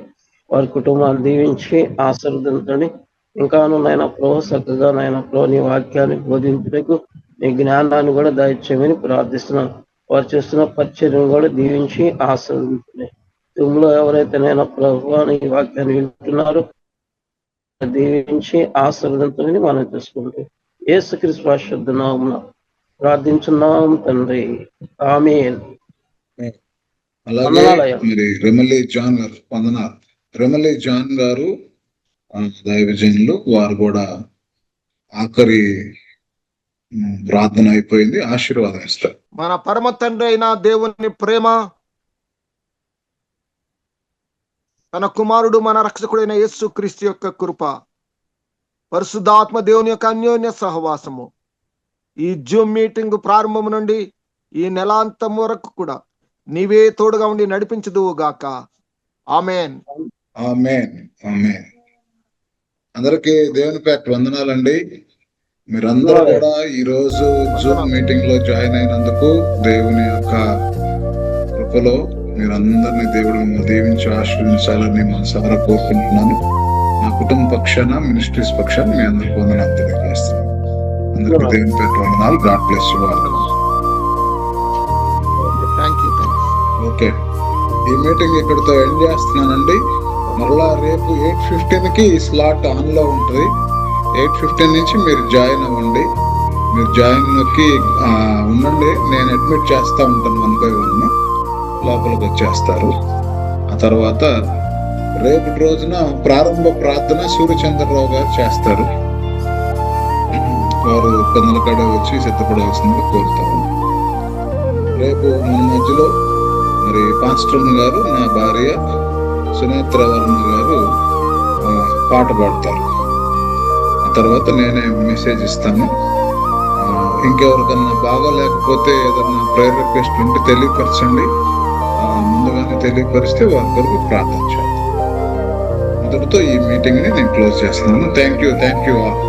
వారి కుటుంబాన్ని దీవించి ఆశీర్వదించండి. ఇంకాను నాయన ప్రభు చక్కగా నాయన ప్రభు నీ వాక్యాన్ని బోధించడానికి నీ జ్ఞానాన్ని కూడా దయచేయమని ప్రార్థిస్తున్నాను. వారు చేస్తున్న పరిచర్యను కూడా దీవించి ఆశీర్వదించండి. తుమ్లో ఎవరైతే నేను ప్రభు నీ వాక్యాన్ని వింటున్నారో దీవించి ఆశీర్వదించమని మనం చేసుకుంటే యేసుక్రీస్తు పరిశుద్ధ నామమున ప్రార్థించున్నాం తండ్రి, ఆమేన్. అలాగే మరి రెమలి జాన్ గారు వందనాలు. రెమలి జాన్ గారు దైవజనులు, వారు కూడా ఆఖరి ప్రార్థన అయిపోయింది, ఆశీర్వాదం ఇస్తారు. మన పరమ తండ్రి అయిన దేవుని ప్రేమ, తన కుమారుడు మన రక్షకుడైన యేసు క్రీస్తు యొక్క కృప, పరిశుద్ధాత్మ దేవుని యొక్క అన్యోన్య సహవాసము ఈ జూమ్ మీటింగ్ ప్రారంభం నుండి ఈ నెలాంతం వరకు కూడా నీవే తోడుగా ఉండి నడిపించదువు గాక. ఆమేన్. ఆమేన్. ఆమేన్. అందరికీ దేవుని పేట వందనాలండి. మీరందరూ కూడా ఈ రోజు జూమ్ మీటింగ్ లో జాయిన్ అయినందుకు దేవుని యొక్క కృపలో మీరందరినీ దేవుడు దీవించి ఆశీర్వదించాలని మనసారా కోరుకుంటున్నాను. నా కుటుంబ పక్షాన, మినిస్ట్రీస్ పక్షాన మీ అందరికీ వందనాలు తెలియజేస్తున్నాను. అందరికీ దేవుని పేట వందనాలు. God bless you all. Okay, ఈ మీటింగ్ ఇక్కడితో ఎండ్ చేస్తున్నానండి. మరలా రేపు 8:15కి స్లాట్ ఆన్ లో ఉంటుంది. 8:15 నుంచి మీరు జాయిన్ అవ్వండి. మీరు జాయిన్ నొక్కి ఉండండి. నేను అడ్మిట్ చేస్తా ఉంటాను 1 by 1. లోపలికి వచ్చేస్తారు. ఆ తర్వాత రేపటి రోజున ప్రారంభ ప్రార్థన సూర్యచంద్రరావు గారు చేస్తారు. వారు పెద్దల కాడ వచ్చి సిద్ధపడవలసిందిగా కోరుతారు. రేపు మన మధ్యలో మరి పాస్టర్ గారు, నా భార్య సునేత్ర వర్మ గారు పాట పాడతారు. ఆ తర్వాత నేనే మెసేజ్ ఇస్తాను. ఇంకెవరికన్నా బాగా లేకపోతే ఏదన్నా ప్రేయర్ రిక్వెస్ట్ ఉంటే తెలియపరచండి. ముందుగానే తెలియపరిస్తే వారి కొరకు ప్రార్థన చేద్దాం. మొదటితో ఈ మీటింగ్ ని నేను క్లోజ్ చేస్తున్నాను. Thank you all.